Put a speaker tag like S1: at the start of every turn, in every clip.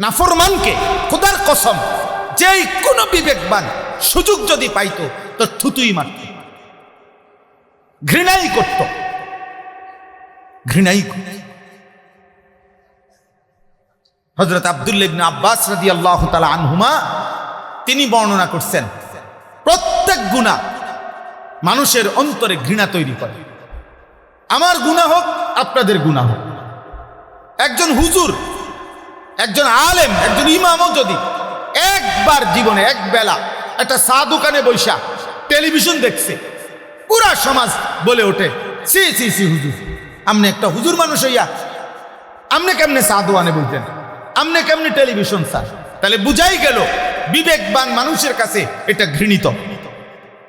S1: নাফরমানকে খোদার কসম যেই কোনো বিবেকবান সুযোগ যদি পাইতো তো থুতুই মারত, ঘৃণাই করত, ঘৃণাই করত। হযরত আব্দুল্লাহ ইবনে আব্বাস রাদিয়াল্লাহু তাআলা আনহুমা তিনি বর্ণনা করছেন, প্রত্যেক গুনাহ মানুষের অন্তরে ঘৃণা তৈরি করে। আমার গুনাহ হোক, আপনাদের গুনাহ হোক, একজন হুজুর, একজন আলেম, একজন ইমামও যদি একবার জীবনে এক বেলা একটা চা দোকানে বৈশা টেলিভিশন দেখছে, পুরা সমাজ বলে ওঠে, সি সি সি হুজুর, আমনে একটা হুজুর মানুষ হইয়া আমনে কেমনে চা দোকানে বলতেন, আমনে কেমনে টেলিভিশন স্যার, তাহলে বুঝাই গেল বিবেকবান মানুষের কাছে এটা ঘৃণিত।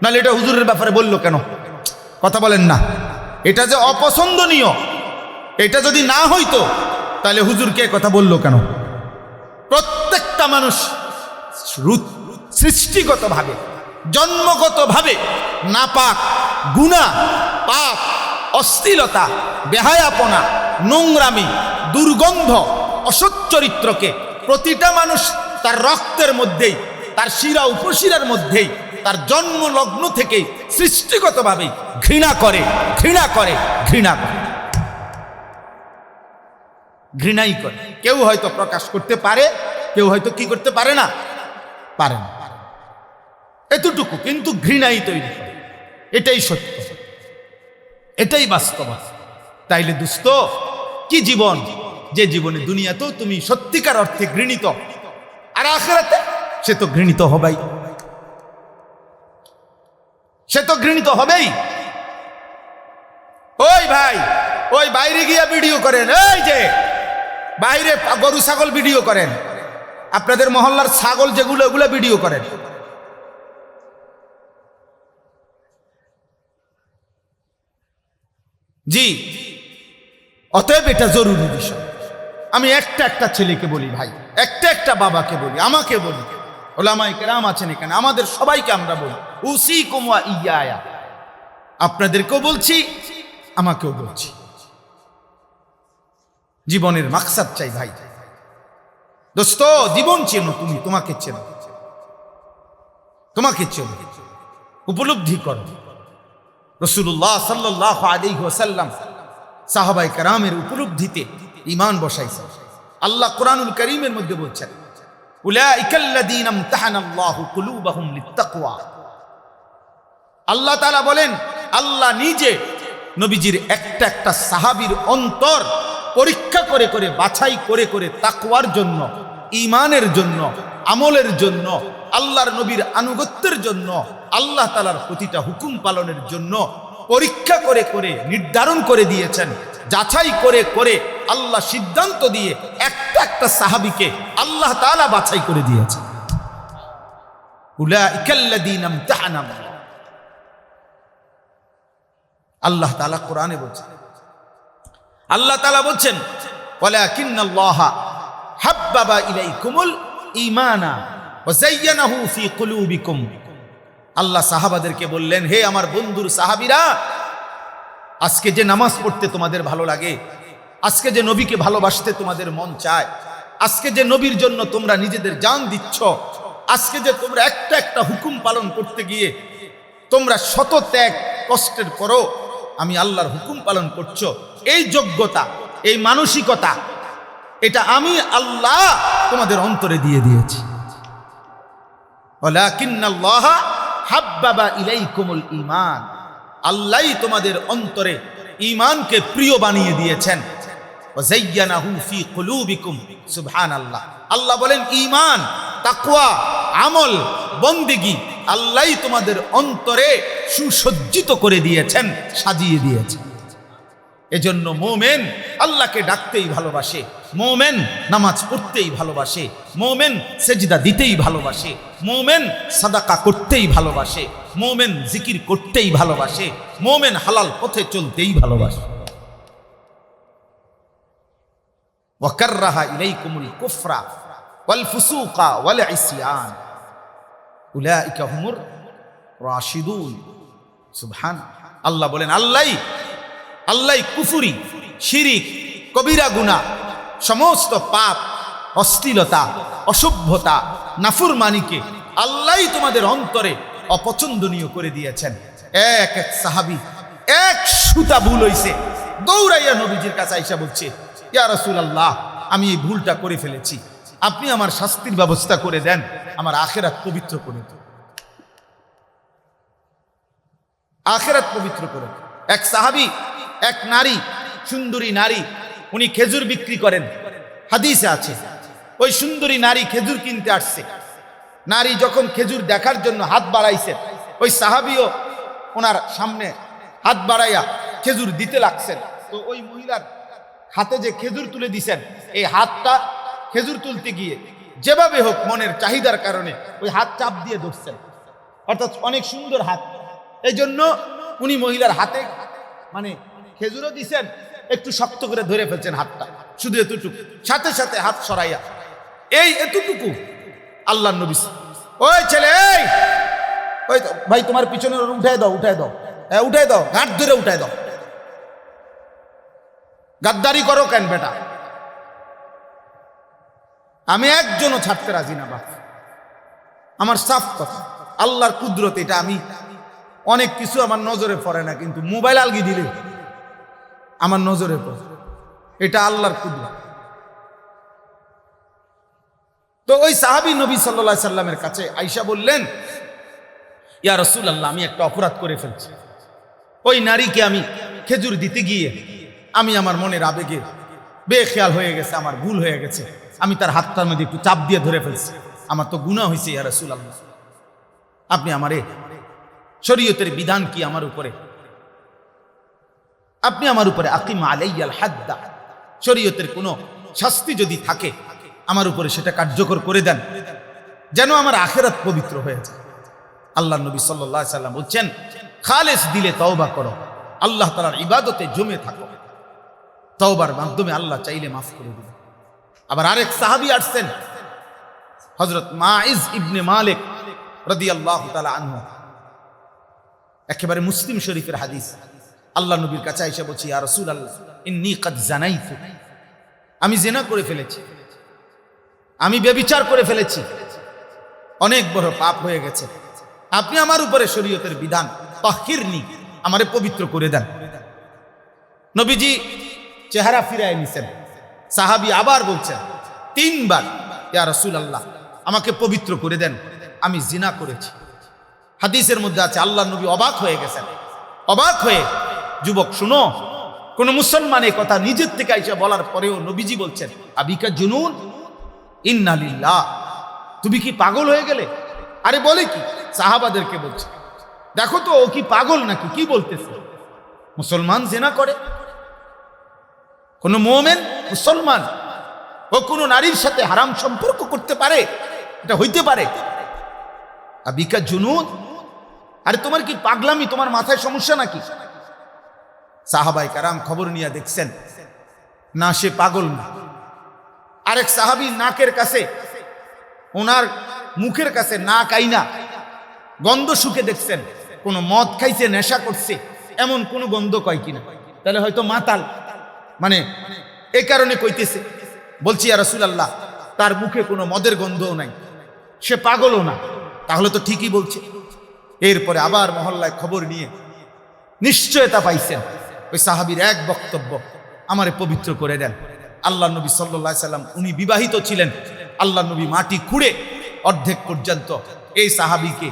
S1: নাহলে এটা হুজুরের ব্যাপারে বললো কেন? কথা বলেন না, এটা যে অপছন্দনীয়, এটা যদি না হইতো তাহলে হুজুরকে কথা বললো কেন? প্রত্যেকটা মানুষ সৃষ্টিগতভাবে, জন্মগতভাবে নাপাক, গুনাহ, পাপ, অশ্লীলতা, বেহায়াপনা, নোংরামি, দুর্গন্ধ, অসৎ চরিত্রকে প্রতিটা মানুষ তার রক্তের মধ্যেই, তার শিরা উপশিরার মধ্যেই, তার জন্ম লগ্ন থেকেই সৃষ্টিগতভাবে ঘৃণা করে, ঘৃণা করে, ঘৃণা করে, ঘৃণাই করে। কেউ হয়তো প্রকাশ করতে পারে, কেউ হয়তো কি করতে পারে না, পারে না, এতটুকু, কিন্তু ঘৃণাই তৈরি করে। এটাই সত্য, এটাই বাস্তব। তাইলে দোস্ত, কি জীবন, যে জীবনে দুনিয়াতেও তুমি সত্যিকার অর্থে ঘৃণিত, আর আখিরাতে সে তো ঘৃণিত হবেই, সে তো ঘৃণিত হবেই। ওই ভাই, ওই বাইরে গিয়া ভিডিও করেন, এই যে বাইরে গরু ছাগল ভিডিও করেন, আপনাদের মহল্লার ছাগল যেগুলো, ওগুলো ভিডিও করেন। জি, অতএব এটা জরুরি বিষয়। আমি একটা একটা ছেলেকে বলি ভাই, একটা একটা বাবাকে বলি, আমাকে বলি, ওলামায়ে কেরাম আছেন এখানে, আমাদের সবাইকে আমরা বলি, উসিকুম ওয়া ইয়া, আপনাদেরকেও বলছি, আমাকেও বলছি। জীবনের মাকসাদ চাই ভাই। দোস্ত, জীবন চেনো, তুমি তোমাকে চেনো, তোমাকে চেনো, উপলব্ধি করো। রাসূলুল্লাহ সাল্লাল্লাহু আলাইহি ওয়াসাল্লাম সাহাবায়ে কেরামের উপলব্ধিতে ঈমান বসাইছেন। আল্লাহ কোরআনুল কারীমের মধ্যে বলছেন, উলাইকাল্লাযীনা ইমতাহানাল্লাহু কুলুবাহুম লিত্তাকওয়া। আল্লাহ তাআলা বলেন, আল্লাহ নিজে নবীজির একটা একটা সাহাবীর অন্তর পরীক্ষা করে করে, বাছাই করে করে তাকওয়ার জন্য, ঈমানের জন্য, আমলের জন্য, আল্লাহর নবীর আনুগত্যের জন্য, আল্লাহ তাআলার প্রতিটা হুকুম পালনের জন্য পরীক্ষা করে করে নির্ধারণ করে দিয়েছেন, যাচাই করে করে আল্লাহ সিদ্ধান্ত দিয়ে একটা একটা সাহাবীকে আল্লাহ তাআলা বাছাই করে দিয়েছেন। উলাইকাল্লাযীনা ইমতাহানাল্লাহ, আল্লাহ তাআলা কোরআনে বলছেন, আল্লাহ তাআলা বলছেন, ওয়ালাকিন্নাল্লাহা হাব্বাবা ইলাইকুমুল ঈমানা ওয়া যায়্যানাহু ফি কুলুবিকুম। আল্লাহ সাহাবাদেরকে বললেন, হে আমার বন্ধুর সাহাবীরা, আজকে যে নামাজ পড়তে তোমাদের ভালো লাগে, আজকে যে নবীকে ভালোবাসতে তোমাদের মন চায়, আজকে যে নবীর জন্য তোমরা নিজেদের জান দিচ্ছ, আজকে যে তোমরা একটা একটা হুকুম পালন করতে গিয়ে তোমরা শত ত্যাগ কষ্টের পরও আমি আল্লাহর হুকুম পালন করছো, এই যোগ্যতা, এই মানসিকতা, এটা আমি আল্লাহ তোমাদের অন্তরে দিয়ে দিয়েছি। ওয়ালাকিন্নাল্লাহা হাব্বাবা ইলাইকুমুল ঈমান, আল্লাহই তোমাদের অন্তরে ঈমানকে প্রিয় বানিয়ে দিয়েছেন। ওয়া যায়্যানাহু ফি কুলুবিকুম, সুবহানাল্লাহ। আল্লাহ বলেন, ঈমান, তাকওয়া, আমল, বন্দেগী আল্লাহই তোমাদের অন্তরে সুসজ্জিত করে দিয়েছেন, সাজিয়ে দিয়েছেন। এজন্য মুমিন আল্লাহকে ডাকতেই ভালোবাসে, মুমিন নামাজ পড়তেই ভালোবাসে, মুমিন সেজদা দিতেই ভালোবাসে, মুমিন সাদাকা করতেই ভালোবাসে, মুমিন জিকির করতেই ভালোবাসে, মুমিন হালাল পথে চলতেই ভালোবাসে। ওয়া কাররাহা ইলাইকুমুল কুফরা ওয়াল ফুসুকা ওয়াল ইসয়ান উলাইকা হুমুর রাশিদুন। সুবহান আল্লাহ বলেন, আল্লাহ কুফরি, শিরিক, কবিরা গুনাহ, সমস্ত পাপ, অশ্লীলতা, অসভ্যতা, নাফরমানিকে আল্লাহই তোমাদের অন্তরে অপছন্দনীয় করে দিয়েছেন। এক এক সাহাবী এক সুতা ভুল হইছে, দৌড়াইয়া নবীজির কাছে আইসা বলছে, ইয়া রাসূলুল্লাহ, আমি এই ভুলটা করে ফেলেছি, আপনি আমার শাস্তির ব্যবস্থা করে দেন, আমার আখিরাত পবিত্র করে দেন, আখিরাত পবিত্র করে। এক সাহাবী, এক নারী, সুন্দরী নারী, উনি খেজুর বিক্রি করেন, হাদিসে আছে। ওই সুন্দরী নারী খেজুর কিনতে আসছে। নারী যখন খেজুর দেখার জন্য হাত বাড়াইছে, ওই সাহাবীও ওনার সামনে হাত বাড়াইয়া খেজুর দিতে লাগছেন। তো ওই মহিলার হাতে যে খেজুর তুলে দিছেন, এই হাতটা খেজুর তুলতে গিয়ে যেভাবে হোক মনের চাহিদার কারণে ওই হাত চাপ দিয়ে ধরছেন, অর্থাৎ অনেক সুন্দর হাত, এই জন্য উনি মহিলার হাতে মানে খেজুরও দিছেন, একটু শক্ত করে ধরে ফেলছেন হাতটা, শুধু এতটুকু, সাথে সাথে হাত সরাইয়া এই এতটুকু। আল্লাহর নবী, ওই ছেলে, এই ওই ভাই তোমার পিছনে উঠায় দাও, উঠায় দাও, উঠায় দাও, ঘাট ধরে উঠায় দাও, গাদ্দারি করো কেন বেটা? আমি একজনও ছাড়তে রাজি না বাপ, আমার সাফ কথা, আল্লাহর কুদরত এটা। আমি অনেক কিছু আমার নজরে পড়ে না, কিন্তু মোবাইল আলগি দিলে আমার নজরে পড়ে, এটা আল্লাহর কুদরত। তো ওই সাহাবী নবী সাল্লাল্লাহু আলাইহি সাল্লামের কাছে আয়েশা বললেন, ইয়া রাসূলুল্লাহ, আমি একটা অপরাধ করে ফেলছি। ওই নারীকে আমি খেজুর দিতে গিয়ে আমি আমার মনের আবেগে বেখেয়াল হয়ে গেছে, আমার ভুল হয়ে গেছে, আমি তার হাতটার মধ্যে একটু চাপ দিয়ে ধরে ফেলছি, আমার তো গুনাহ হয়েছে ইয়া রাসূলুল্লাহ, আপনি আমারে শরীয়তের বিধান কি আমার উপরে, আপনি আমার উপরে আকিম আলাইয়াল হাদ্দা, শরীয়তের কোনো শাস্তি যদি থাকে আমার উপরে সেটা কার্যকর করে দেন, যেন আমার আখিরাত পবিত্র হয়ে যায়। আল্লাহর নবী সাল্লাল্লাহু আলাইহি সাল্লাম বলছেন, খালেস দিলে তওবা করো, আল্লাহ তাআলার ইবাদতে জমে থাকো, তওবার মাধ্যমে আল্লাহ চাইলে মাফ করে দিবেন। আবার আরেক সাহাবী আসছেন, হযরত মাইজ ইবনে মালিক রাদিয়াল্লাহু তাআলা আনহু, একেবারে মুসলিম শরীফের হাদিস। আল্লাহ নবীর কাছে এসে বলছি, ইয়া রাসূলুল্লাহ, ইন্নী কাদ জানাইতু, আমি জিনা করে ফেলেছি, আমি ব্যভিচার করে ফেলেছি, অনেক বড় পাপ হয়ে গেছে, আপনি আমার উপরে শরীয়তের বিধান তাহহিরনি, আমারে পবিত্র করে দেন। নবীজি চেহারা ফিরায় নিছেন, সাহাবী আবার বলছেন তিনবার, ইয়া রাসূলুল্লাহ, আমাকে পবিত্র করে দেন, আমি জিনা করেছি। হাদিসের মধ্যে আছে আল্লাহ নবী অবাক হয়ে গেছেন। অবাক হয়ে, যুবক শুনো, কোন মুসলমান এই কথা নিজের থেকে আইসা বলার পরেও নবীজি বলছেন, আবিকা জুনুন, ইন্না লিল্লাহ, তুমি কি পাগল হয়ে গেলে? আরে বলে কি, সাহাবাদেরকে বলছে, দেখো তো ও কি পাগল নাকি, কি বলতেছে? মুসলমান জিনা করে, কোন মুমিন মুসলমান ও কোন নারীর সাথে হারাম সম্পর্ক করতে পারে? এটা হইতে পারে? আবিকা জুনুন, আরে তোমার কি পাগলামি, তোমার মাথায় সমস্যা নাকি? সাহাবায়ে কেরাম খবর নিয়ে দেখছেন, না সে পাগল না। আরেক সাহাবী নাকের কাছে, ওনার মুখের কাছে নাক আইনা গন্ধ শুকে দেখছেন, কোন মদ খাইছে, নেশা করছে, এমন কোন গন্ধ কয় কিনা, তাহলে হয়তো মাতাল, মানে এই কারণে কইতেছে। বলছি, ইয়া রাসূলুল্লাহ, তার মুখে কোনো মদের গন্ধও নাই, সে পাগলও না, তাহলে তো ঠিকই বলছে। এরপরে আবার মহল্লায় খবর নিয়ে নিশ্চয়তা পাইছেন, ওই সাহাবীর এক বক্তব্য, আমারে পবিত্র করে দেন। আল্লাহ নবী সাল্লাল্লাহু আলাইহি সাল্লাম, উনি বিবাহিত ছিলেন, আল্লাহ নবী মাটি খুঁড়ে অর্ধেক পর্যন্ত এই সাহাবীকে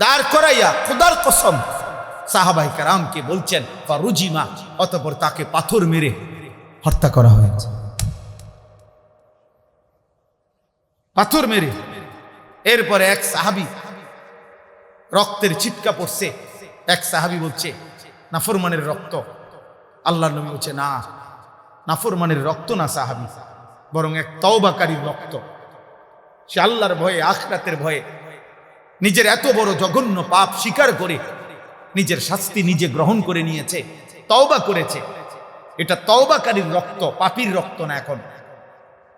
S1: দাঁড় করাইয়া খোদার কসম সাহাবায়ে কেরামকে বলছেন, ফারুজিমা, অতঃপর তাকে পাথর মেরে হত্যা করা হয়েছে, পাথর মেরে। এরপরে এক সাহাবী, রক্তের ছিটকা পড়ছে, এক সাহাবী বলছে নাফরমানের রক্ত। আল্লাহর নবী বলছে, না, নাফরমানের রক্ত না সাহাবী, বরং এক তওবাকারীর রক্ত। সে আল্লাহর ভয়ে, আখিরাতের ভয়ে নিজের এত বড় জঘন্য পাপ স্বীকার করে নিজের শাস্তি নিজে গ্রহণ করে নিয়েছে, তওবা করেছে। এটা তওবাকারীর রক্ত, পাপীর রক্ত না। এখন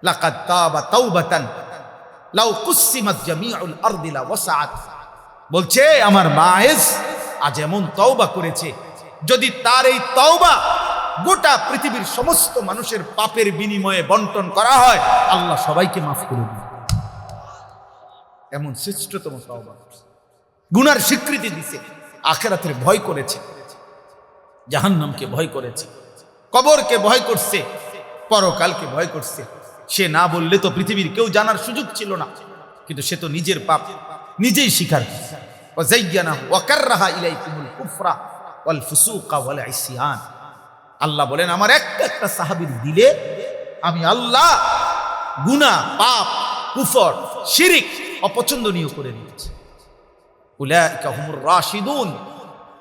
S1: লাকাদ তাবা তাওবাতান লাউ কুসিমাত জামিউল আরদি লা ওয়াসআত, বলছে আমার মায়েজ আজ এমন তওবা করেছে, যদি তার এই তওবা গোটা পৃথিবীর সমস্ত মানুষের পাপের বিনিময়ে বন্টন করা হয়, আল্লাহ সবাইকে মাফ করে দিন। এমন শ্রেষ্ঠতম তওবা। গুনার স্বীকৃতি দিছে, আখিরাতের ভয় করেছে, জাহান্নামকে ভয় করেছে, কবরকে ভয় করছে, পরকালকে ভয় করছে। সে না বললে তো পৃথিবীর কেউ জানার সুযোগ ছিল না, কিন্তু সে তো নিজের পাপ নিজেই স্বীকার করছে। ওয়াযায়্যানাহু ওয়া কাররাহা ইলাইকুমুল কুফরা ওয়াল ফুসুকা ওয়াল ইসয়ান। আল্লাহ বলেন, আমার একটা একটা সাহাবীর দিলে আমি আল্লাহ গুনাহ, পাপ, কুফর, শিরক অপছন্দনীয় করে দিয়েছি। উলাইকা হুমুর রাশিদুন,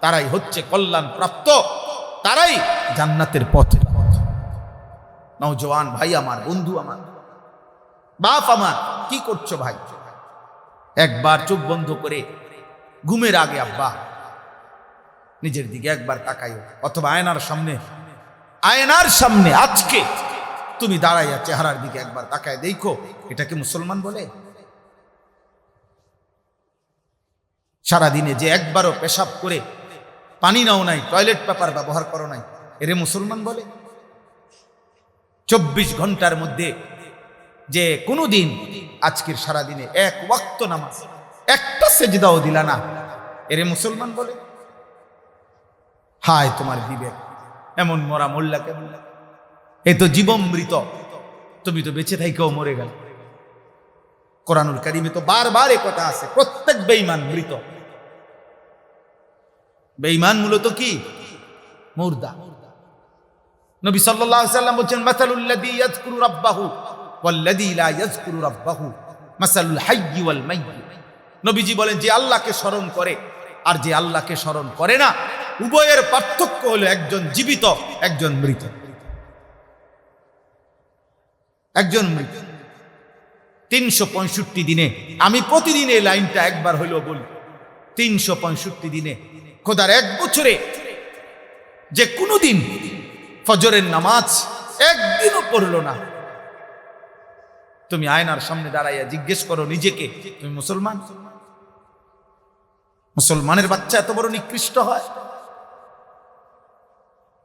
S1: তারাই হচ্ছে কল্যাণ প্রাপ্ত, তারাই জান্নাতের পথে। নওজওয়ান ভাই আমার, বন্ধু আমার, বাপ আমার, কি করছো ভাই? একবার চোখ বন্ধ করে ঘুমের আগে আব্বা নিজের দিকে একবার তাকাইও, অথবা আয়নার সামনে আজকে তুমি দাঁড়াইয়া চেহারার দিকে একবার তাকায় দেখো, এটাকে মুসলমান বলে? সারাদিনে যে একবারও পেশাব করে পানি নাও নাই, টয়লেট পেপার ব্যবহার করো নাই, এরে মুসলমান বলে? 24 ঘন্টার মধ্যে যে কোনো দিন আজকের সারাদিনে এক ওয়াক্ত নামাজ, একটা সেজদাও দিলা না, এরে মুসলমান বলে? হায় তোমার বিবেক, এমন মরা মোল্লা কেমন? এ তো জীবন মৃত, তুমি তো বেঁচে থাইকেও মরে গেল। কোরআনুল কারীমে তো বারবার এ কথা আছে, প্রত্যেক বেঈমান মৃত। বেঈমান মূলত কি? মুর্দা। নবী সাল্লাল্লাহু আলাইহি ওয়াসাল্লাম বলেন, মাসালুল লাযী ইয়াযকুরু রাব্বাহু ওয়াল লাযী লা ইয়াযকুরু রাব্বাহু মাসালুল হাইয়্যি ওয়াল মাইয়্যিত। নবীজি বলেন, যে আল্লাহকে স্মরণ করে আর যে আল্লাহকে স্মরণ করে না, উভয়ের পার্থক্য হলো একজন জীবিত, একজন মৃত। একজন মৃত। 365 দিনে, আমি প্রতিদিন এই লাইনটা একবার হইলেও বলি, 365 দিনে, খোদার এক বছরে যে কোনো দিন ফজরের নামাজ একদিনও পড়লো না, তুমি আয়নার সামনে দাঁড়াইয়া জিজ্ঞেস করো নিজেকে, তুমি মুসলমান? মুসলমানের বাচ্চা এত বড় নিকৃষ্ট হয়?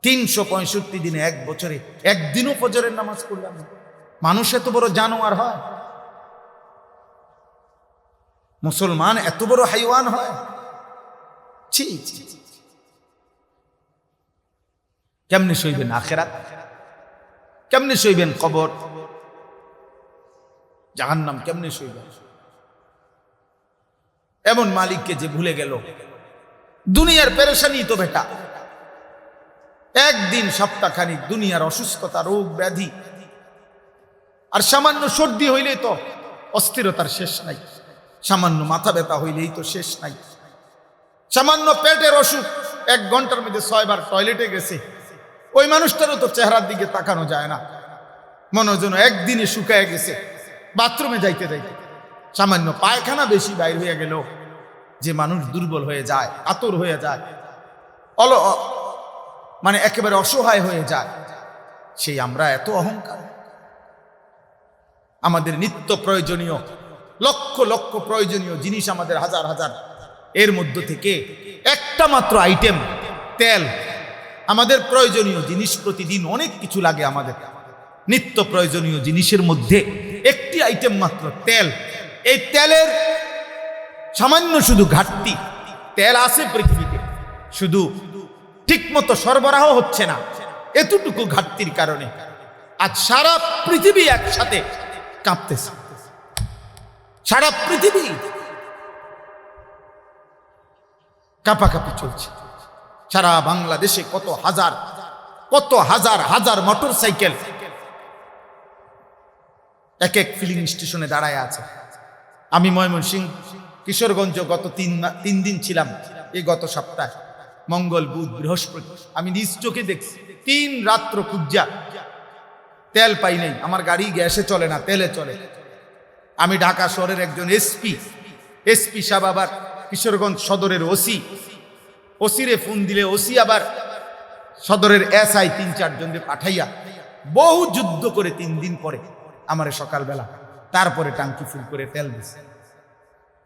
S1: 365 দিনে, এক বছরে একদিনও ফজরের নামাজ পড়লাম না, মানুষ এত বড় জানোয়ার হয়? মুসলমান এত বড় হাইওয়ান হয়? ছি ছি। কেমনে সইবেন আখিরাত? কেমনে সইবেন কবর, জাহান্নাম? কেমনে সইবেন? এমন মালিককে যে ভুলে গেল। দুনিয়ার পেরেশানি তো বেটা, একদিন সপ্তাহখানিক দুনিয়ার অসুস্থতা, রোগ ব্যাধি, আর সামান্য সর্দি হইলেই তো অস্থিরতার শেষ নাই, সামান্য মাথা ব্যথা হইলেই তো শেষ নাই, সামান্য পেটের অসুখ 1 ঘন্টার মধ্যে 6 বার টয়লেটে গেছে, ওই মানুষটারও তো চেহারার দিকে তাকানো যায় না, মনে যেন একদিনে শুকায় গেছে। বাথরুমে যাইতে যাইতে সামান্য পায়খানা বেশি বাইর হয়ে গেল, যে মানুষ দুর্বল হয়ে যায়, কাতর হয়ে যায়, মানে একেবারে অসহায় হয়ে যায়, সেই আমরা এত অহংকার। আমাদের নিত্য প্রয়োজনীয় লক্ষ লক্ষ প্রয়োজনীয় জিনিস, আমাদের হাজার হাজার, এর মধ্য থেকে একটা মাত্র আইটেম তেল, আমাদের প্রয়োজনীয় জিনিস, প্রতিদিন অনেক কিছু লাগে আমাদের, নিত্য প্রয়োজনীয় জিনিসের মধ্যে একটি আইটেম মাত্র তেল। এই তেলের সামান্য শুধু ঘাটতি, তেল আছে পৃথিবীতে, শুধু ঠিক মতো সরবরাহ হচ্ছে না, এতটুকু ঘাটতির কারণে আজ সারা পৃথিবী একসাথে কাঁপতেছে, সারা পৃথিবী কাঁপাকাঁপি চলছে। সারা বাংলাদেশে কত হাজার হাজার মোটর সাইকেল এক এক ফিলিং স্টেশনে দাঁড়ায় আছে। আমি ময়মনসিংহ, কিশোরগঞ্জ গত 3 দিন ছিলাম, এই গত সপ্তাহে মঙ্গল, বুধ, বৃহস্পতি, আমি নিজ চোখে দেখছি 3 রাত্র খুঁজা তেল পাই নাই। আমার গাড়ি গ্যাসে চলে না, তেলে চলে। আমি ঢাকা শহরের একজন এসপি সাহেব, আবার কিশোরগঞ্জ সদরের ওসিরে ফোন দিলে ওসি আবার সদরের এসআই 3-4 জনকে পাঠাইয়া বহু যুদ্ধ করে 3 দিন পরে আমারে সকালবেলা তারপরে টাঙ্কি ফুল করে তেল দিছে।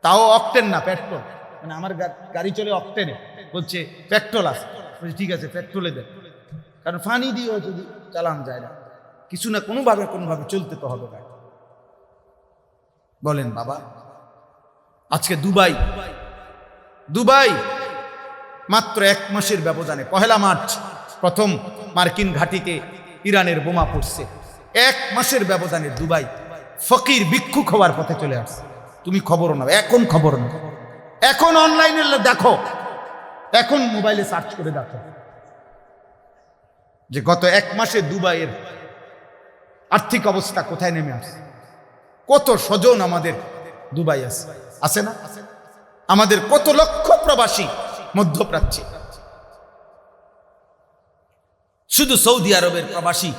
S1: তাও অকটেন না, পেট্রোল। মানে আমার গাড়ি চলে অকটেনে, বলছে পেট্রোল আছে। ঠিক আছে, পেট্রোলে দেন। কারণ ফানি দিয়েও যদি চালান যায় না, কিছু না কোনোভাবে চলতে তো হবে ভাই। বলেন বাবা, আজকে দুবাই মাত্র 1 মাসের ব্যবধানে 1 মার্চ প্রথম মার্কিন ঘাঁটিতে ইরানের বোমা পড়ছে। 1 মাসের ব্যবধানে দুবাই ফকির ভিক্ষুক হওয়ার পথে চলে আসছে। তুমি খবর নাও, এখন খবর নাও, এখন অনলাইনে দেখো, এখন মোবাইলে সার্চ করে দেখো যে গত 1 মাসে দুবাইয়ের আর্থিক অবস্থা কোথায় নেমে আসছে। কত স্বজন আমাদের দুবাই আছে না? আমাদের কত লক্ষ প্রবাসী মধ্যপ্রাচ্যে, শুধু সৌদি আরবের প্রবাসী,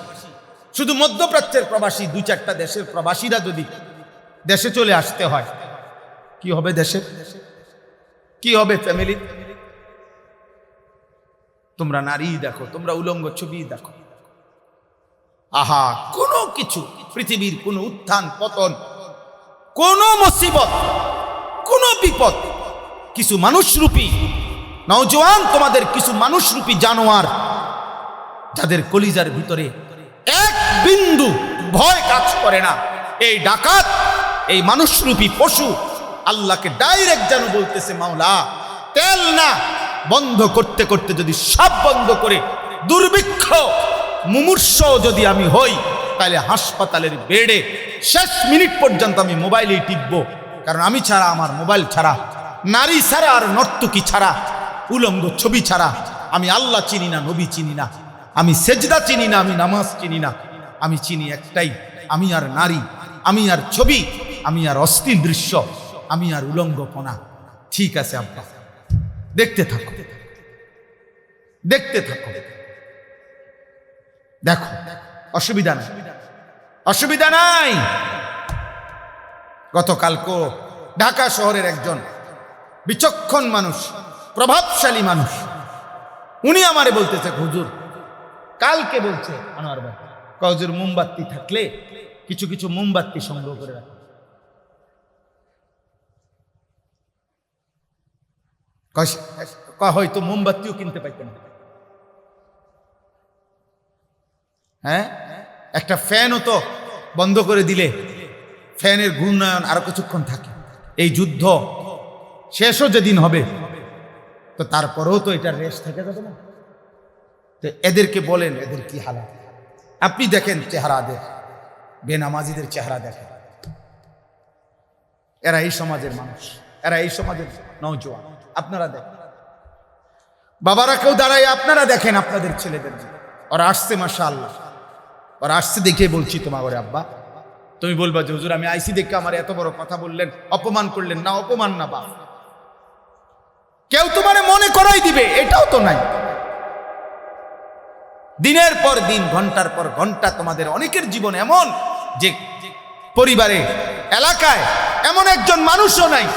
S1: শুধু মধ্যপ্রাচ্যের প্রবাসী, 2-4টা দেশের প্রবাসীরা যদি দেশে চলে আসতে হয়, কি হবে দেশের, কি হবে ফ্যামিলি? তোমরা নারী দেখো, তোমরা উলঙ্গ ছবি দেখো, আহা, কোনো কিছু পৃথিবীর কোনো উত্থান পতন, কোন মুসিবত, কোন বিপদ, কিছু মানুষরূপী নওজোয়ান, তোমাদের কিছু মানুষরূপী জানোয়ার যাদের কলিজার ভিতরে এক বিন্দু ভয় কাজ করে না, এই ডাকাত, এই মানুষরূপী পশু আল্লাহকে ডাইরেক্ট যেন বলতেছে, মাওলা তেল না বন্ধ করতে করতে যদি সব বন্ধ করে দুর্ভিক্ষ মুমূর্ষ যদি আমি হই, তাহলে হাসপাতালের বেডে শেষ মিনিট পর্যন্ত আমি মোবাইলেই টিপবো। কারণ আমি ছাড়া, আমার মোবাইল ছাড়া, নারী ছাড়া আর নর্তকী ছাড়া, উলঙ্গ ছবি ছাড়া আমি আল্লাহ চিনি না, নবী চিনি না, আমি সেজদা চিনি না, আমি নামাজ চিনি না। আমি চিনি একটাই, আমি আর নারী, আমি আর ছবি, আমি আর অশ্লীল দৃশ্য, আমি আর উলঙ্গপনা। ঠিক আছে আব্বা, দেখতে থাকো, দেখতে থাকো, দেখো, অসুবিধা নাই, অসুবিধা নাই। গতকালকে ঢাকা শহরের একজন বিচক্ষণ মানুষ, প্রভাবশালী মানুষ, উনি আমারে বলতেছে, হুজুর কালকে বলছে আনোয়ার ভাই, হুজুর মোমবাতি থাকলে কিছু কিছু মোমবাতি সংগ্রহ করে রাখে। হয়তো মোমবাতিও কিনতে পাইতেন। হ্যাঁ, একটা ফ্যানও তো বন্ধ করে দিলে ফ্যানের ঘূর্ণায়ন আরো কিছুক্ষণ থাকে। এই যুদ্ধ শেষও যেদিন হবে, তো তারপরেও তো এটার রেশ থেকে যাবে না। তো এদেরকে বলেন, এদের কি হালাত আপনি দেখেন, চেহারা দেখ, বেনামাজিদের চেহারা দেখেন। এরা এই সমাজের মানুষ, এরা এই সমাজের নওজোয়ান। আপনারা দেখেন, বাবারা কেউ দাঁড়ায়, আপনারা দেখেন আপনাদের ছেলেদের, ওরা আসছে, মাশাআল্লাহ, ওরা আসছে দেখে বলছি তোমার ঘরে আব্বা, তুমি বলবা যে হুজুর আমি আইসি দেখে আমার এত বড় কথা বললেন, অপমান করলেন। না, অপমান না বাপ, কেউ তোমারে মনে করাই দিবে এটাও তো নাই। দিনের পর দিন, ঘন্টার পর ঘন্টা তোমাদের অনেকের জীবন এমন যে পরিবারে, এলাকায় এমন একজন মানুষও নাই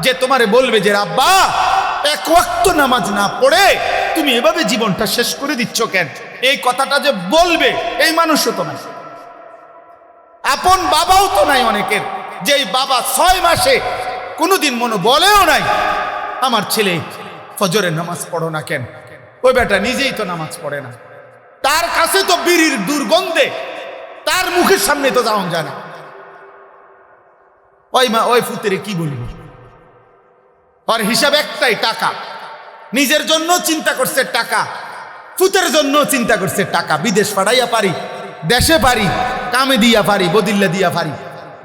S1: যে তোমারে বলবে যে আব্বা 1 ওয়াক্ত নামাজ না পড়ে তুমি এভাবে জীবনটা শেষ করে দিচ্ছ কেন, এই কথাটা যে বলবে এই মানুষও তো নাই। আপন বাবাও তো নাই অনেকের, যে বাবা 6 মাসে কোনোদিন মনে বলেও নাই আমার ছেলে ফজরের নামাজ পড়ো না কেন। ওই বেটা নিজেই তো নামাজ পড়ে না, তার কাছে তো বিড়ির দুর্গন্ধে তার মুখের সামনে তো যাওয়া যায় না। ওই ফুতেরে কি বলবো, ওর হিসাব একটাই, টাকা। নিজের জন্য চিন্তা করছে টাকা, ফুতের জন্য চিন্তা করছে টাকা। বিদেশ পাঠাইয়া পারি, দেশে পারি, কামে দিয়া পারি, বদিল্লা দিয়া পারি,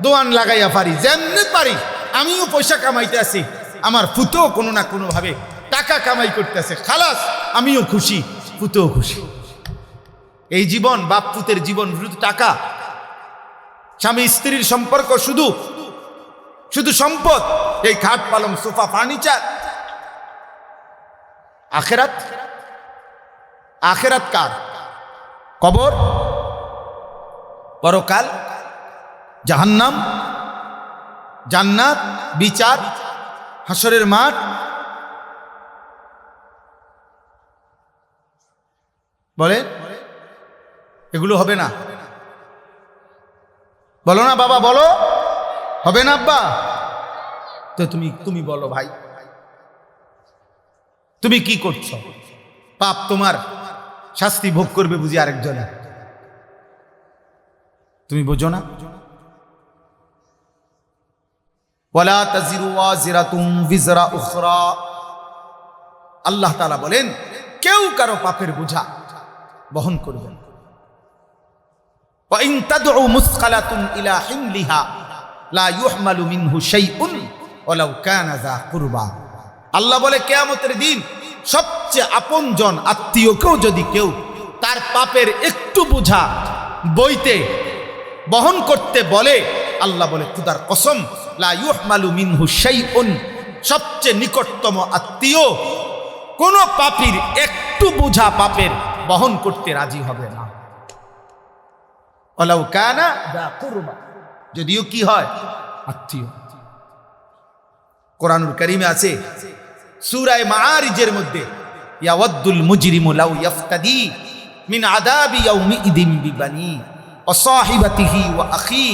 S1: দোয়ান লাগাইয়া পারি, যেমনি পারি আমিও পয়সা কামাইতে আছি, আমার ফুতেও কোনো না কোনো ভাবে টাকা কামাই করতেছে, খালাস আমিও খুশি, ফুতেও খুশি। এই জীবন, বাপ পুতের জীবন শুধু টাকা, স্বামী স্ত্রীর সম্পর্ক শুধু শুধু সম্পদ, এই খাট পালং সোফা ফার্নিচার। আখেরাত, আখেরাত কার? কবর, পরকাল, জাহান্নাম, জান্নাত, বিচার, হাসরের মাঠ। বলে এগুলো হবে না? বলো না বাবা, বলো হবে না আব্বা? তো তুমি বলো ভাই, তুমি কি করছো? পাপ শাস্তি ভোগ করবে বুঝি আরেকজনে। তুমি বোঝো না? ওয়ালা তাজিরু ওয়াজিরাতুম বিজরা উখরা, আল্লাহ তাআলা বলেন কেউ কারো পাপের বোঝা বহন করবে না। ওয়া ইন তাদউ মুসকালাতুন ইলা হিমলিহা লা ইউহমালু মিনহু শাইউন ওয়ালাউ কানা যা কুরবা। আল্লাহ বলে কিয়ামতের দিন সবচেয়ে আপনজন আত্মীয়কেও যদি কেউ তার পাপের একটু বোঝা বইতে বহন করতে বলে, আল্লাহ বলে খুদার কসম, লা ইউহমালু মিনহু শাইউন, সবচেয়ে নিকটতম আত্মীয় কোন পাপীর একটু বোঝা পাপের বহন করতে রাজি হবে না। ওয়ালাউ কানা যা কুরবা, যদিও কি হয় আত্মীয়। কোরআনুল কারীমে আছে সূরা মাআরিজের মধ্যে, ইয়াওয়াদ্দুল মুজরিমু লাউ ইফতাদি মিন আযাবি ইয়াউমিইদিন বিবানি ওয়া সাহিবাতিহি ওয়া আখি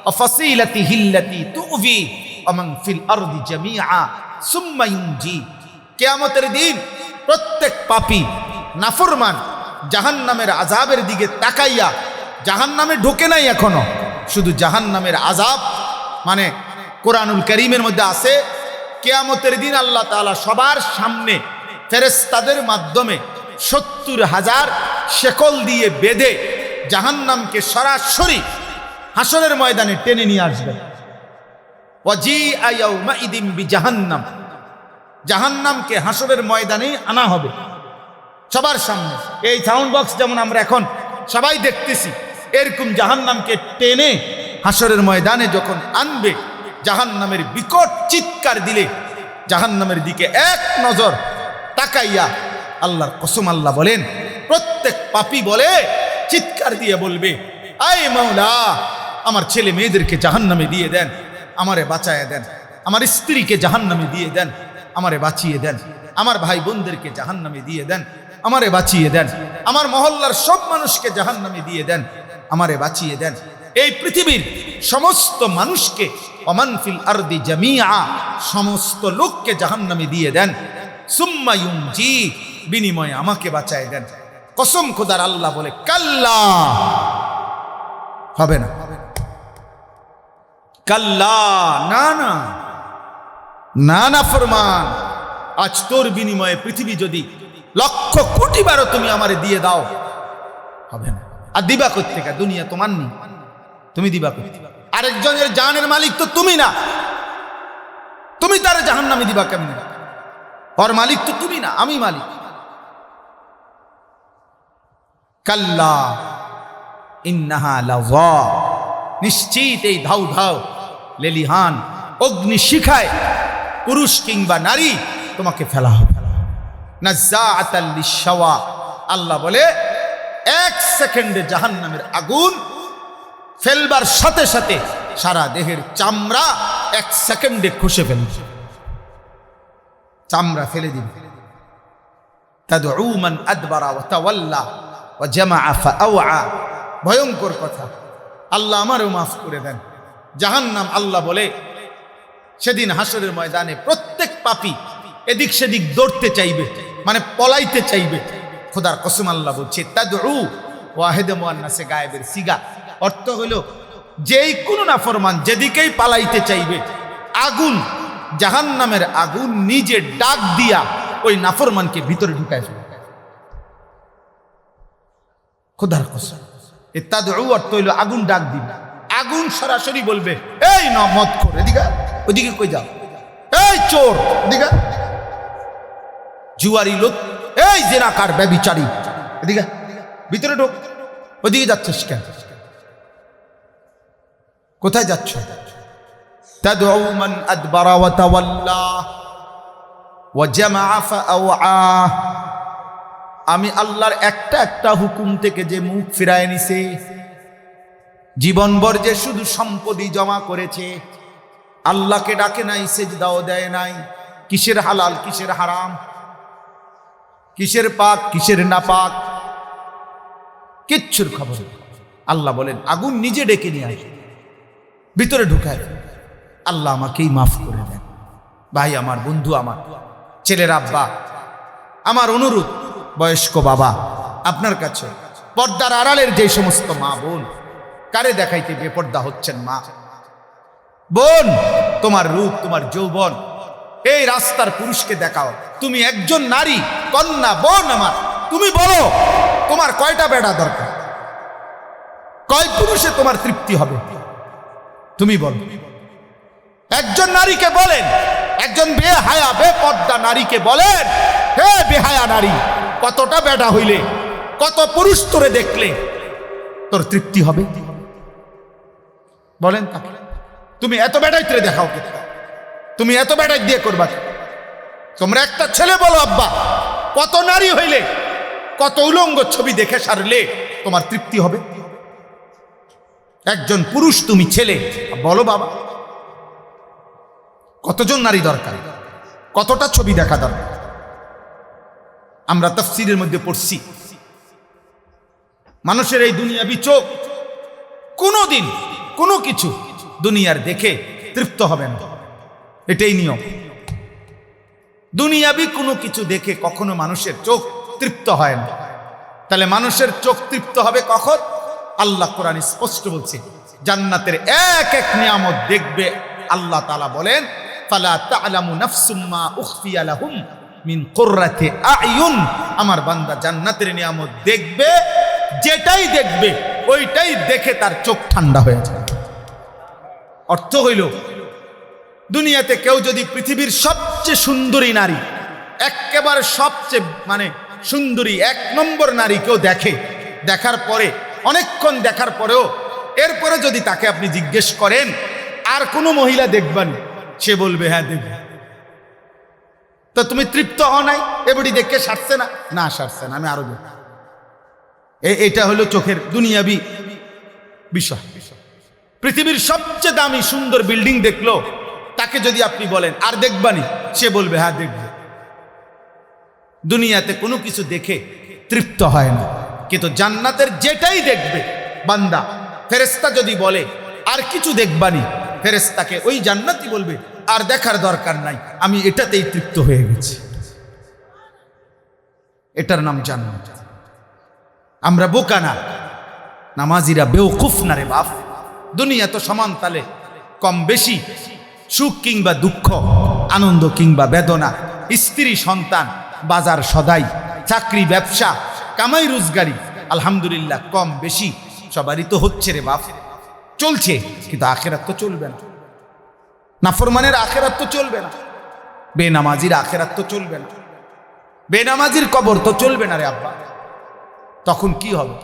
S1: ওয়া ফাসিলাতিহি আল্লাতী তু'ভি ওয়া মান ফিল আরদি জামিআ সুম্মা ইউনজি। কিয়ামতের দিন প্রত্যেক পাপী নাফরমান জাহান্নামের আযাবের দিকে তাকাইয়া, জাহান্নামে ঢোকে নাই এখনো, শুধু জাহান্নামের আযাব মানে কোরআনুল কারীমের মধ্যে আছে কিয়ামতের দিন আল্লাহ তাআলা সবার সামনে ফেরেশতাদের মাধ্যমে ৭০,০০০ শেকল দিয়ে বেঁধে জাহান্নামকে সরাসরি হাসরের ময়দানে টেনে নিয়ে আসবেন। ওয়াজিআ ইয়াউমাইদিন বিজাহান্নাম, জাহান্নামকে হাসরের ময়দানে আনা হবে সবার সামনে। এই সাউন্ড বক্স যেমন আমরা এখন সবাই দেখতেছি, এরকম জাহান্নামকে টেনে হাসরের ময়দানে যখন আনবে, জাহান্নামের বিকট চিৎকার দিলে জাহান্নামের দিকে এক নজর তাকাইয়া আল্লাহর কসম আল্লাহ বলেন প্রত্যেক পাপী বলে চিৎকার দিয়ে বলবে, আয় মাওলা, আমার ছেলে মেয়েদেরকে জাহান্নামে দিয়ে দেন, আমারে বাঁচায় দেন, আমার স্ত্রীকে জাহান্নামে দিয়ে দেন, আমারে বাঁচিয়ে দেন, আমার ভাই বোনদেরকে জাহান্নামে দিয়ে দেন, আমারে বাঁচিয়ে দেন, আমার মহল্লার সব মানুষকে জাহান্নামে দিয়ে দেন, আমারে বাঁচিয়ে দেন। এই পৃথিবীর সমস্ত মানুষকে, ওমান ফিল আরদি জামিআ, সমস্ত লোককে জাহান্নামে দিয়ে দেন, সুম্মা ইউনজি, বিনিময়ে আমাকে বাঁচায় দেন। কসম খোদার আল্লাহ বলে কাল্লা, হবে না, কাল্লা, না না না না ফরমান, আজ তোর বিনিময়ে পৃথিবী যদি ১,০০,০০,০০,০০০ বারও তুমি আমারে দিয়ে দাও, হবে না। আর দিবা কই থেকে? দুনিয়া তোমার নেই, তুমি দিবা কই? আরেকজনের জানের মালিক তো তুমি না, তুমি তার জাহান্নামে দিবা কেমনে? ওর মালিক তো তুমি না, আমি মালিক। কাল্লা ইন্নাহা লাযা, নিশ্চিত এই ধাউ ধাউ লেলিহান অগ্নি শিখায় পুরুষ কিংবা নারী তোমাকে ফেলা হবে। নাযাআতাল লিশাওয়া, আল্লাহ বলে ১ সেকেন্ডে জাহান্নামের আগুন ফেলবার সাথে সাথে সারা দেহের চামড়া ১ সেকেন্ডে খসে ফেলবে, চামড়া ফেলে দিবে। তাদউ মান আদবারা ওয়া তাওয়াল্লা ওয়া জামাআ ফাআওয়া, ভয়ঙ্কর কথা। আল্লাহ আমারও মাফ করে দেন। জাহান্নাম আল্লাহ বলে সেদিন হাসরের ময়দানে প্রত্যেক পাপী এদিক সেদিক দৌড়তে চাইবে, মানে পলাইতে চাইবে। খোদার কসম আল্লাহ বলছে তাদউ, ওয়াহিদে মুআন্নাসে গায়েবের সিগা, অর্থ হলো যেই কোনো নাফরমান যেদিকেই পালাইতে চাইবে, আগুন, জাহান্নামের আগুন নিজে ডাক দিয়া ওই নাফরমানকে ভিতরে ঢুকায় ফেলে। খোদার কসম, তাদউ অর্থ হইল আগুন ডাক দিবে। আগুন সরাসরি বলবে, এই না মদ খোর, এদিকে, ওইদিকে কই যাও, এই চোর এদিকে, জুয়ারি লোক, এই জেনাকার ব্যভিচারী এদিকে, ভিতরে ঢোক, ওইদিকে যাচ্ছিস কেন? কোথায় যাচ্ছ? তাদউ মান আদবারা ওয়া তাওয়াল্লা ওয়া জামাআ ফাআওয়া, আমি আল্লাহর একটা একটা হুকুম থেকে যে মুখ ফিরায় নিছে, জীবনভর যে শুধু সম্পত্তি জমা করেছে, আল্লাহকে ডাকে নাই, সেজদাও দেয় নাই, কিসের হালাল কিসের হারাম, কিসের পাক কিসের নাপাক, কিচ্ছুর খবর। আল্লাহ বলেন আগুন নিজে ডেকে নিয়ে আসে, ভিতরে ঢুকায়। আল্লাহ আমাকেই মাফ করে দেন। ভাই আমার, বন্ধু আমার, ছেলের আব্বা, আমার অনুরোধ, বয়স্ক বাবা, আপনার কাছে পর্দার আড়ালের যে সমস্ত মা বোন, কারে দেখাইতে বেপর্দা হচ্ছেন মা বোন, তোমার রূপ, তোমার যৌবন এই রাস্তার পুরুষকে দেখাও। তুমি একজন নারী, কন্যা, বোন আমার, তুমি বলো তোমার কয়টা বেড়া দরকার, কয় পুরুষে তোমার তৃপ্তি হবে, তুমি বলো। একজন নারীকে বলেন, একজন বেহায়া বেপর্দা নারীকে বলেন, হে বেহায়া নারী, কতটা বেড়া হইলে, কত পুরুষ তোরে দেখলে তোর তৃপ্তি হবে, বলেন তাকে। তুমি এত বেড়াই তোরে দেখাও কে, তুমি এত বেড়াই দিয়ে করবা। তোমরা একটা ছেলে বলো, আব্বা কত নারী হইলে, কত উলঙ্গ ছবি দেখে সারলে তোমার তৃপ্তি হবে। একজন পুরুষ, তুমি ছেলে, বলো বাবা কতজন নারী দরকার, কতটা ছবি দেখা দরকার। আমরা তাফসীরের মধ্যে পড়ছি, মানুষের এই দুনিয়াবি চোখ কোনোদিন কোনো কিছু দুনিয়ার দেখে তৃপ্ত হবে না, এটাই নিয়ম। দুনিয়াবি কোনো কিছু দেখে কখনো মানুষের চোখ তৃপ্ত হয় না। তাহলে মানুষের চোখ তৃপ্ত হবে কখন? আল্লাহ কোরআন স্পষ্ট বলছে, জান্নাতের এক এক নিয়ামত দেখবে। আল্লাহ তাআলা বলেন, ফালা তা'লামু নাফসুম মা উখফিয়া লাহুম মিন কুররাতি আ'য়ুন। আমার বান্দা জান্নাতের নিয়ামত দেখবে, যেটাই দেখবে ওইটাই দেখে তার চোখ ঠান্ডা হয়ে যায়। অর্থ হইল, দুনিয়াতে কেউ যদি পৃথিবীর সবচেয়ে সুন্দরী নারী, একেবারে সবচেয়ে সুন্দরী এক নম্বর নারী কেউ দেখে, দেখার পরে অনেকক্ষণ দেখার পরেও এরপরে যদি তাকে আপনি জিজ্ঞেস করেন আর কোনো মহিলা দেখবেন, সে বলবে হ্যাঁ দেখব। তো তুমি তৃপ্ত হও নাই? এবারে দেখে সারছে না? না সারছে না, আমি আরো দেখব। এটা হলো চোখের দুনিয়াবি বিষয়। পৃথিবীর সবচেয়ে দামি সুন্দর বিল্ডিং দেখলো, তাকে যদি আপনি বলেন আর দেখবানি, সে বলবে হ্যাঁ দেখব। দুনিয়াতে কোনো কিছু দেখে তৃপ্ত হয় না, কিন্তু জান্নাতের যেটাই দেখবে বান্দা, ফেরেশতা যদি বলে আর কিছু দেখবানি, ফেরেশতাকে ওই জান্নাতি বলবে আর দেখার দরকার নাই, আমি এটাতেই তৃপ্ত হয়ে গেছি। এটার নাম জান্নাত। আমরা বোকা না, নামাজিরা বেওকুফ না রে বাপ। দুনিয়া তো সমান তালে কম বেশি, সুখ কিংবা দুঃখ, আনন্দ কিংবা বেদনা, স্ত্রী সন্তান, বাজার সদাই, চাকরি ব্যবসা, কামাই রোজগারি, আলহামদুলিল্লাহ কম বেশি সবারই তো হচ্ছে রে বাপ, চলছে। কিন্তু আখেরাত তো চলবে না, নাফরমানের আখেরাত তো চলবে না, বেনামাজির আখেরাত তো চলবে না, বেনামাজির কবর তো চলবে না রে আব্বা। তখন কি হবে?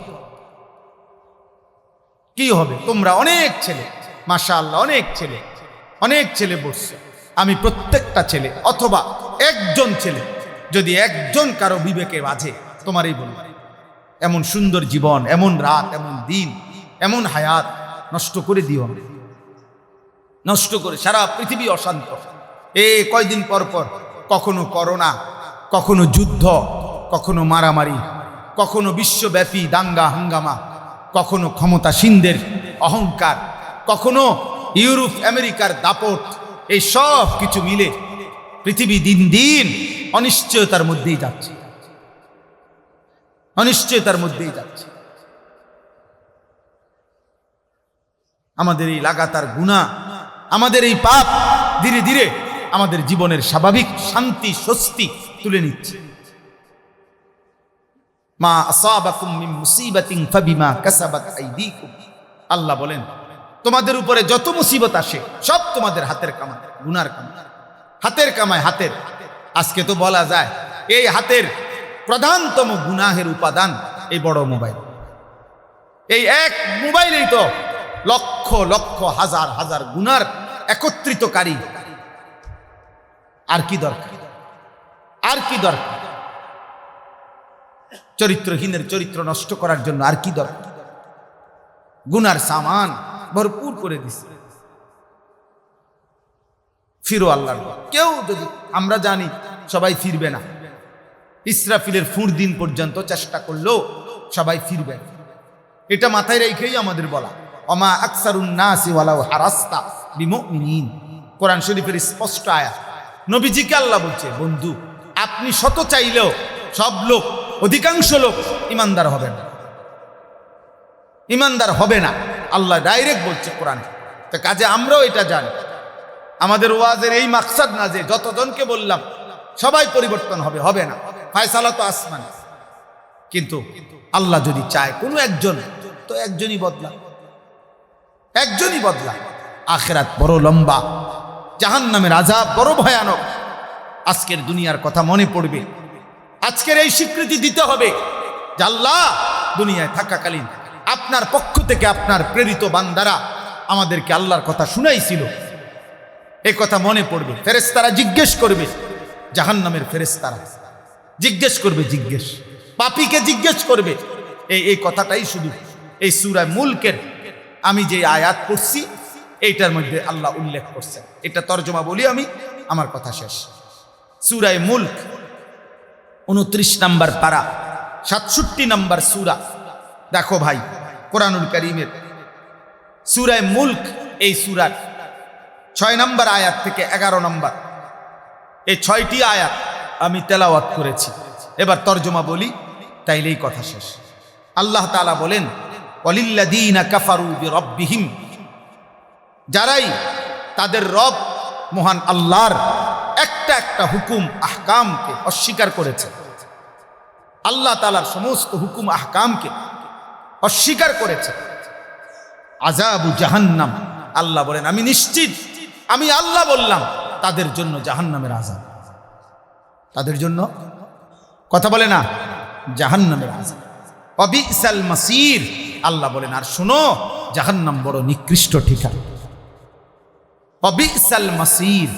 S1: কি হবে? তোমরা অনেক ছেলে, মাশাআল্লাহ অনেক ছেলে বসছে। আমি প্রত্যেকটা ছেলে অথবা একজন ছেলে, যদি একজন কারো বিবেকে বাজে, তোমারই বলবো, এমন সুন্দর জীবন, এমন রাত, এমন দিন, এমন হায়াত নষ্ট করে দিও না। নষ্ট করে সারা পৃথিবী অশান্ত। কয়দিন পর পর কখনো করোনা, কখনো যুদ্ধ, কখনো মারামারি, কখনো বিশ্বব্যাপী দাঙ্গা হাঙ্গামা, কখনো ক্ষমতাসীনদের অহংকার, কখনো ইউরোপ আমেরিকার দাপট, এই সব কিছু মিলে পৃথিবী দিন দিন অনিশ্চয়তার মধ্যেই যাচ্ছে, অনিশ্চয়তার মধ্যেই যাচ্ছে। আমাদের এই লাগাতার গুনাহ, আমাদের এই পাপ ধীরে ধীরে আমাদের জীবনের স্বাভাবিক শান্তি স্বস্তি তুলে নিচ্ছে। মা আসাবাকুম মিন মুসিবাতিন ফাবিমা কাসাবাত আইদিকুম। আল্লাহ বলেন, তোমাদের উপরে যত মুসিবত আসে সব তোমাদের হাতের কামাই, গুনার কামাই, হাতের কামাই। হাতের, আজকে তো বলা যায় এই হাতের প্রধানতম গুনাহের উপাদান এই বড় মোবাইল। এই এক মোবাইলেই তো লক্ষ লক্ষ হাজার হাজার গুনার একত্রিতকারী। আর কি দরকার? আর কি দরকার? চরিত্রহীনের চরিত্র নষ্ট করার জন্য আর কি দরকার? গুনার সামান ভরপুর করে দিছে। ফিরো আল্লাহর। কেউ যদি, আমরা জানি সবাই ফিরবে না, ইসরাফিলের ফুঁড় দিন পর্যন্ত চেষ্টা করলেও সবাই ফিরবে না, এটা মাথায় রেখেই আমাদের বলা। ওমা আকসারুন নাসি ওয়ালাউ হারাস্তা বিমুমিনিন। কোরআন শরীফের স্পষ্ট আয়াত। নবীজিকে আল্লাহ বলছে, বন্ধু আপনি শত চাইলেও সব লোক অধিকাংশ লোক ইমানদার হবে না, ইমানদার হবে না। আল্লাহ ডাইরেক্ট বলছে কোরআনে। তো কাজে আমরাও এটা জানি, আমাদের ওয়াজের এই মাকসাদ না যে যতজনকে বললাম সবাই পরিবর্তন হবে, হবে না। ফায়সালা তো আসমান, কিন্তু আল্লাহ যদি চায় কোনো একজন, তো একজনই বদলা, একজনই বদলা। আখিরাত বড় লম্বা, জাহান্নামের আযাব বড় ভয়ানক। আজকের দুনিয়ার কথা মনে পড়বে, আজকের এই স্বীকৃতি দিতে হবে যে আল্লাহ দুনিয়ায় থাকাকালীন আপনার পক্ষ থেকে আপনার প্রেরিত বান্দারা আমাদেরকে আল্লাহর কথা শুনাইছিল। এই কথা মনে পড়বে। ফেরেশতারা জিজ্ঞেস করবে, জাহান্নামের ফেরেশতারা জিজ্ঞেস করবে, জিজ্ঞেস পাপীকে জিজ্ঞেস করবে। এই কথাটাই শুধু এই সূরা মুলকের আমি যে আয়াত পড়ছি এইটার মধ্যে আল্লাহ উল্লেখ করছেন। এটা তর্জমা বলি আমি, আমার কথা শেষ। সূরা মুলক 29 নম্বর পারা, 67 নম্বর সূরা। দেখো ভাই, কোরআনুল কারীমের সূরা মুলক, এই সূরার 6 নম্বর আয়াত থেকে 11 নম্বর, এই 6টি আয়াত আমি তেলাওয়াত করেছি। এবার তর্জমা বলি, তাইলেই কথা শেষ। আল্লাহ তাআলা বলেন, ওয়ালিল্লাযীনা কাফারু বিরাব্বিহিম, যারাই তাদের রব মহান আল্লাহর একটা একটা হুকুম আহকামকে অস্বীকার করেছে, আল্লাহ তাআলার সমস্ত হুকুম আহকামকে অস্বীকার করেছে, আযাবু জাহান্নাম, আল্লাহ বলেন আমি নিশ্চিত, আমি আল্লাহ বললাম তাদের জন্য জাহান্নামের আযাব, তাদের জন্য, কথা বলে না, জাহান্নামের আযাব। ওয়াবিসাল মাসির, আল্লাহ বলেন আর শোনো, জাহান্নাম বড় নিকৃষ্ট ঠিকানা। ওয়াবিসাল মাসির,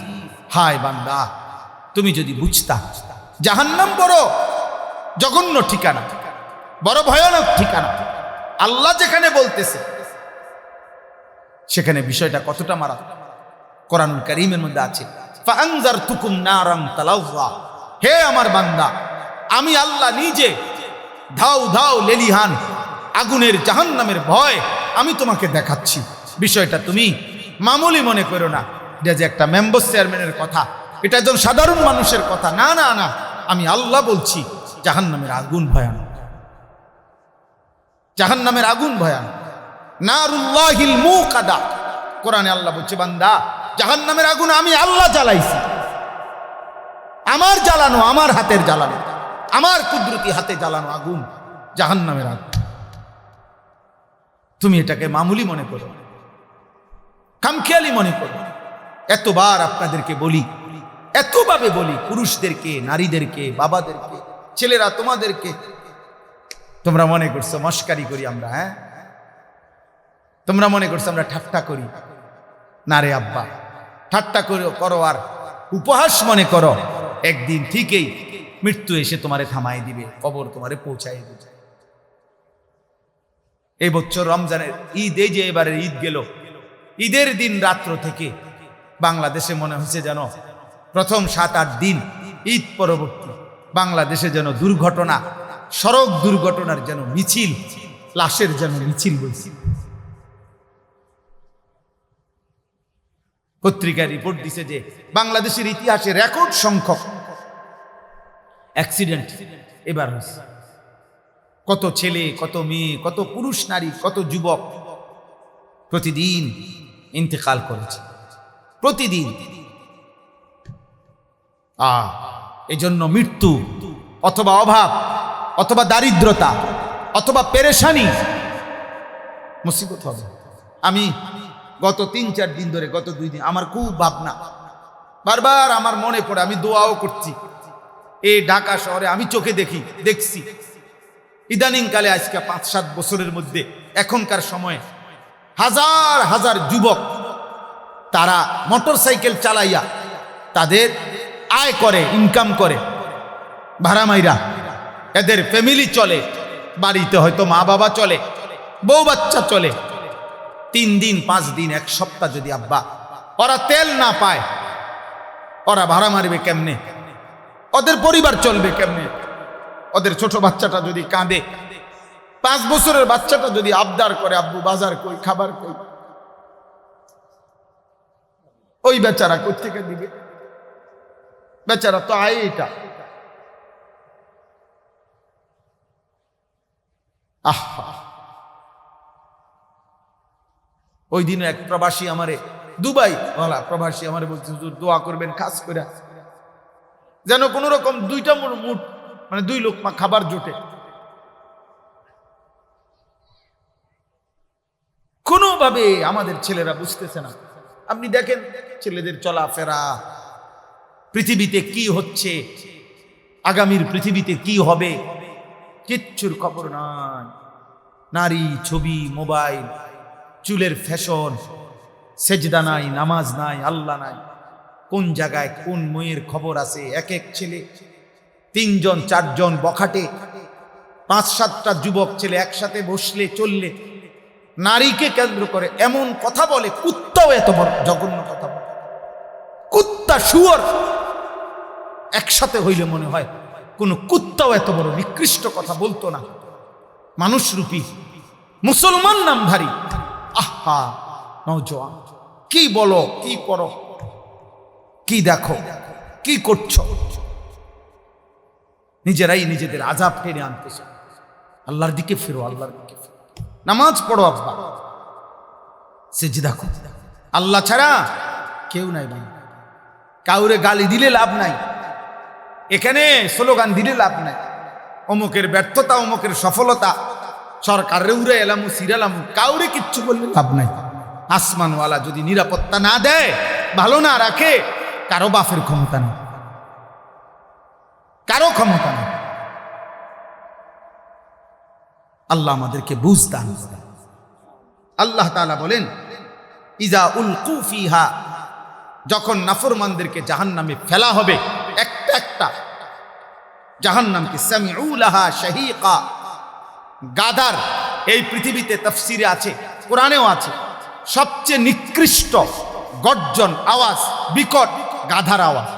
S1: হায় বান্দা তুমি যদি বুঝতা জাহান্নাম বড় জঘন্য ঠিকানা, বড় ভয়ানক ঠিকানা। আল্লাহ যেখানে বলতেছে সেখানে বিষয়টা কতটা মারাত্মক কোরআনুল কারীমের মধ্যে আছে। ফাআনজারতুকুম নারান তালাওযা, হে আমার বান্দা, আমি আল্লাহ নিজে ধাউ ধাউ লেলিহান আগুনের জাহান্নামের ভয় আমি তোমাকে দেখাচ্ছি। বিষয়টা তুমি মামুলি মনে করো না, এটা যে একটা মেম্বার চেয়ারম্যানের কথা, এটা একজন সাধারণ মানুষের কথা, না না না, আমি আল্লাহ বলছি জাহান্নামের আগুন ভয়ানক, জাহান্নামের আগুন ভয়ানক। নারুল্লাহিল মুকাদা, কোরআনে আল্লাহ বলছে বান্দা জাহান্নামের আগুন আমি আল্লাহ জ্বালাইছি, আমার জ্বালানো, আমার হাতের জ্বালানো, আমার কুদরতি হাতে জ্বালানো আগুন জাহান্নামের আগুন। তুমি এটাকে মামুলি মনে করো, খামখেয়ালি মনে করো। এতবার আপনাদেরকে বলি, এতভাবে বলি, পুরুষদেরকে, নারীদেরকে, বাবাদেরকে, ছেলেরা তোমাদেরকে, তোমরা মনে করছো মস্কারি করি আমরা, হ্যাঁ, তোমরা মনে করছো আমরা ঠাট্টা করি। না রে আব্বা, ঠাট্টা করো আর উপহাস মনে করো, একদিন ঠিকই মৃত্যু এসে তোমারে থামাই দিবে, কবর তোমারে পৌঁছাই দিবে। এই বছর রমজানের ঈদ, এই যে এবারের ঈদ গেল, ঈদের দিন রাত্র থেকে বাংলাদেশে মনে হচ্ছে যেন প্রথম 7-8 দিন ঈদ পরবর্তী বাংলাদেশে যেন দুর্ঘটনা, সড়ক দুর্ঘটনার যেন মিছিল, লাশের যেন মিছিল বলছি। পত্রিকায় রিপোর্ট দিছে যে বাংলাদেশের ইতিহাসে রেকর্ড সংখ্যক অ্যাক্সিডেন্ট এবার হয়েছে। কত ছেলে, কত মেয়ে, কত পুরুষ নারী, কত যুবক প্রতিদিন ইন্তেকাল করেছে, প্রতিদিন। এজন্য মৃত্যু অথবা অভাব অথবা দারিদ্রতা অথবা পেরেশানি মুসিবত হবে। আমি গত 3-4 দিন ধরে, গত 2 দিন আমার খুব ভাবনা, বারবার আমার মনে পড়ে, আমি দোয়াও করছি। এই ঢাকা শহরে আমি চোখে দেখছি ইদানিংকালে, আজকে 5-7 বছরের মধ্যে, এখনকার সময়ে হাজার হাজার যুবক তারা মোটরসাইকেল চালাইয়া তাদের আয় করে, ইনকাম করে, ভাড়া মাইরা, এদের ফ্যামিলি চলে, বাড়িতে হয়তো মা বাবা চলে, বউ বাচ্চা চলে। 3 দিন 5 দিন 1 সপ্তাহ যদি আব্বা ওরা তেল না পায়, ওরা ভাড়া মারবে কেমনে? ওদের পরিবার চলবে কেমনে? ওদের ছোট বাচ্চাটা যদি কাঁদে, 5 বছরের বাচ্চাটা যদি আবদার করে, আব্বু বাজার কই, খাবার কই, ওই বেচারা কোত্থেকে দিবে? বেচারা তো আয় এটা। আহা, ওই দিন এক প্রবাসী আমারে, দুবাই ওয়ালা প্রবাসী আমারে বলছে, হুজুর দোয়া করবেন খাস করে, যেন কোন রকম দুইটা মুঠ মানে 2 লোকমা খাবার জোটে। কোনোভাবে আমাদের ছেলেরা বুঝতেছে না। আপনি দেখেন ছেলেদের চলাফেরা, পৃথিবীতে কি হচ্ছে, আগামীর পৃথিবীতে কি হবে, কিচ্ছুর খবর নাই। নারী, ছবি, মোবাইল, চুলের ফ্যাশন, সেজদা নাই, নামাজ নাই, আল্লাহ নাই। কোন জায়গায় কোন মেয়ের খবর আছে। এক এক ছেলে 3 জন 4 জন বখাটে, 5-7টা যুবক ছেলে একসাথে বসলে চললে নারীকে কেন্দ্র করে এমন কথা বলে, কুত্তাও এত বড় জঘন্য কথা বলে। কুত্তা শুয়োর একসাথে হইলে মনে হয় কোন কুত্তাও এত বড় নিকৃষ্ট কথা বলতো না। মানুষরূপী মুসলমান নামধারী, আহা নওজোয়ান, কি বলো, কি করো, কি দেখো, কি করছো। নিজেরাই নিজেদের আযাব টেনে আনতেছে। আল্লাহর দিকে ফিরো, আল্লাহর দিকে ফিরো। নামাজ পড়ো আব্বা, সিজদা করো। আল্লাহ ছাড়া কেউ নাই ভাই। কাউরে গালি দিলে লাভ নাই, এখানে স্লোগান দিলে লাভ নাই। অমুকের ব্যর্থতা, অমুকের সফলতা, সরকারের উড়ে এলাম সিরালাম, কাউরে কিচ্ছু বললে লাভ নাই। আসমানওয়ালা যদি নিরাপত্তা না দেয়, ভালো না রাখে, কারো বাপের ক্ষমতা নেই, কারো ক্ষমতা নেই। আল্লাহ আমাদেরকে বুঝ দান করেন। আল্লাহ তাআলা বলেন, ইজা উলকু ফিহা, যখন নাফরমানদেরকে জাহান্নামে ফেলা হবে, একটা একটা জাহান্নামকে, সামিউ লাহা শাহীকা, গাধার, এই পৃথিবীতে তাফসীরে আছে, কোরআনেও আছে, সবচেয়ে নিকৃষ্ট গর্জন আওয়াজ, বিকট গাধার আওয়াজ।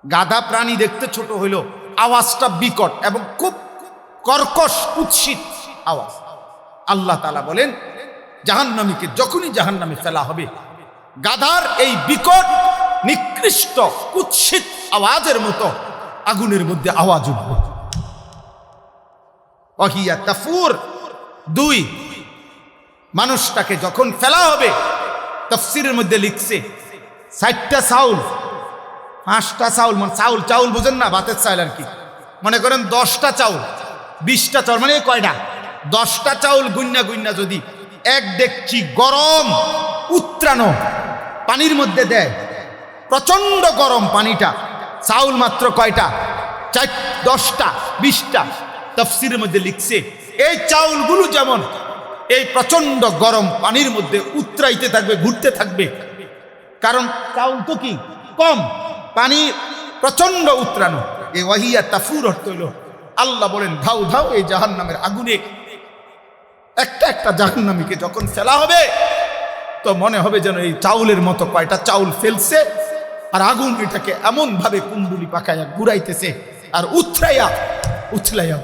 S1: গাধা প্রাণী দেখতে ছোট হইল, আওয়াজটা বিকট এবং খুব কর্কশ কুৎসিত আওয়াজ। আল্লাহ তাআলা বলেন, জাহান্নামীকে যখনই জাহান্নামে ফেলা হবে, গাধার এই বিকট নিকৃষ্ট কুৎসিত আওয়াজের মতো আগুনের মধ্যে আওয়াজ উঠবে। ওয়াহিয়া তাফুর, 2, মানুষটাকে যখন ফেলা হবে, তাফসীরের মধ্যে লিখছে 60টা চাউল, 5টা চাউল, মানে চাউল চাউল বুঝেন না, ভাতের চাউল আর কি, মনে করেন 10টা চাউল, 20টা চাউল, মানে কয়টা, 10টা চাউল গুন্না গুন্না যদি 1 ডেকচি গরম উত্রানো পানির মধ্যে দেয়, প্রচন্ড গরম পানিটা, চাউল মাত্র কয়টা, 4, 10টা, 20টা। তাফসীরের মধ্যে লিখছে এই চাউলগুলো যেমন এই প্রচন্ড গরম পানির মধ্যে উতরাইতে থাকবে, ঘুরতে থাকবে, কারণ চাউল তো কি কম, পানি প্রচন্ড উতরানো। এই ওয়াহিয়া তাফুর অর্থ হইল, আল্লাহ বলেন ধাউ ধাউ এই জাহান্নামের আগুনে একটা একটা জাহান্নামীকে যখন ফেলা হবে, তো মনে হবে যেন এই চাউলের মতো কয়টা চাউল ফেলছে, আর আগুন এটাকে এমন ভাবে কুণ্ডুলি পাকাইয়া ঘুরাইতেছে আর উথলাইয়া উথলাইয়া।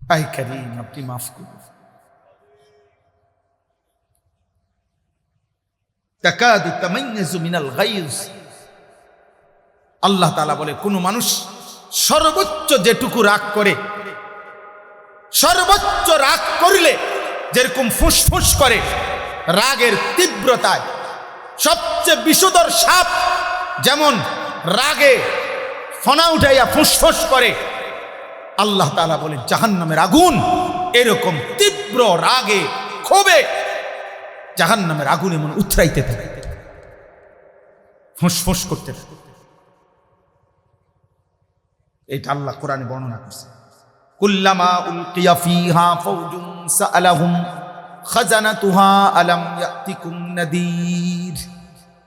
S1: আই কারীম, আপনি মাফ করুন। তাকাদু তামাইয়াজু মিনাল গায়জ, আল্লাহ তাআলা বলে কোন মানুষ সর্বোচ্চ যেটুকু রাগ করে, সর্বোচ্চ রাগ করলে যেরকম ফুসফুস করে, রাগের তীব্রতায় সবচেয়ে বিষধর সাপ যেমন রাগে ফনা উঠাইয়া ফুসফুস করে, আল্লাহ তাআলা বলে জাহান্নামের আগুন এরকম তীব্র রাগে ক্ষোভে জাহান্নামের আগুন এমন উতরাইতে থাকে, ফুসফুস করতে থাকে। এটা আল্লাহ কোরআনে বর্ণনা করছে। কুল্লামা উলকিয়া ফিহা ফাওজুন সাআলাহুম খাজানাতুহা আলাম ইয়াতিকুম নাদির,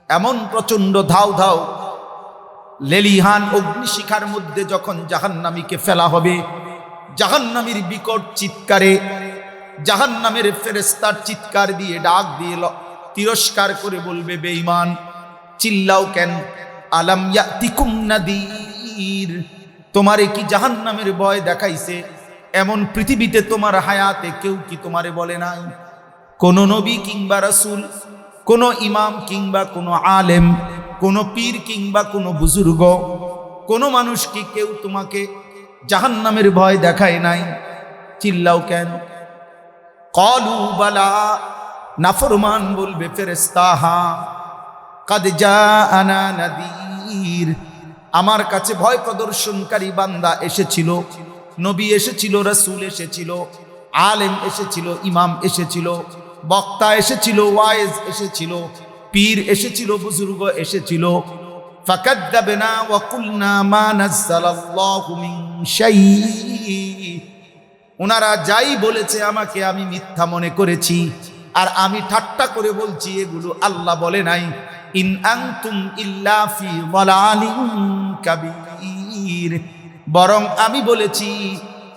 S1: এমন প্রচন্ড ধাও ধাও লেলিহান অগ্নিশিখার মধ্যে যখন জাহান্নামীকে ফেলা হবে, জাহান্নামীর বিকট চিৎকারে, জাহান্নামের ফেরেশতার চিৎকার দিয়ে ডাক দিয়ে তিরস্কার করে বলবে, বেঈমান চিল্লাও কেন, আলাম ইয়াতিকুম নাদির, তোমারে কি জাহান্নামের ভয় দেখাইছে? এমন পৃথিবীতে তোমার হায়াতে কেউ কি তোমারে বলে নাই? কোন নবী কিংবা রাসূল, কোন ইমাম কিংবা কোন আলেম, কোনো পীর কিংবা কোনো বুজুর্গ, কোনো মানুষ কি কেউ তোমাকে জাহান্নামের ভয় দেখায় নাই? চিল্লাও কেন? ক্বালু বালা, নাফরমান বলবে ফেরেশতা, হ্যাঁ, কাদ জাআনা নাযীর, আমার কাছে ভয় প্রদর্শনকারী বান্দা এসেছিল, নবী এসেছিল, রাসূল এসেছিল, আলেম এসেছিল, ইমাম এসেছিল, বক্তা এসেছিল, ওয়াইজ এসেছিল, পীর এসেছিল, বুজুর্গ এসেছিল। ফাকাদ্দাবনা ওয়া কুলনা মা নাযালাল্লাহু মিন শাই, ওনারা যাই বলেছে আমাকে আমি মিথ্যা মনে করেছি, আর আমি ঠাট্টা করে বলছি এগুলো আল্লাহ বলে নাই। ইন আনতুম ইল্লা ফি যালালিন কাবীর, বরং আমি বলেছি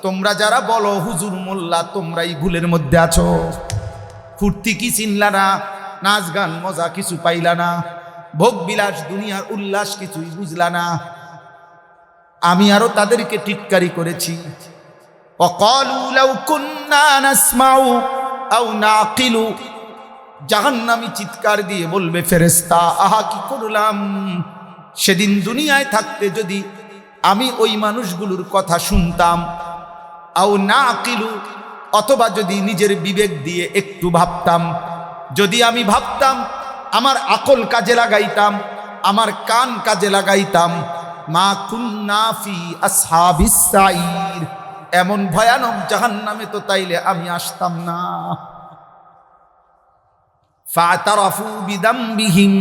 S1: তোমরা যারা বলো হুজুর মোল্লা, তোমরাই ভুলের মধ্যে আছো। ফুর্তি কি চিনলা না, নাচ গান মজা কিছু পাইলা না, ভোগ বিলাস দুনিয়ার উল্লাস কিছুই বুঝলা না। আমি আরো তাদেরকে টিটকারি করেছি। ওয়াকালু লাউ কুন্না নাসমাউ আও নাকিলু, জাহান্নামী চিৎকার দিয়ে বলবে ফেরেশতা, আহা কি করলাম, সেদিন দুনিয়ায় থাকতে যদি আমি ওই মানুষগুলোর কথা শুনতাম, আও নাকিলু, অথবা যদি নিজের বিবেক দিয়ে একটু ভাবতাম, যদি আমি ভাবতাম, আমার আকল কাজে লাগাইতাম, আমার কান কাজে লাগাইতাম, মা কুন্না ফি আসহাবিস সাইর, এমন ভয়ানক জাহান্নামে তো তাইলে আমি আসতাম না। ফাতারাফু বিদামবিহিম,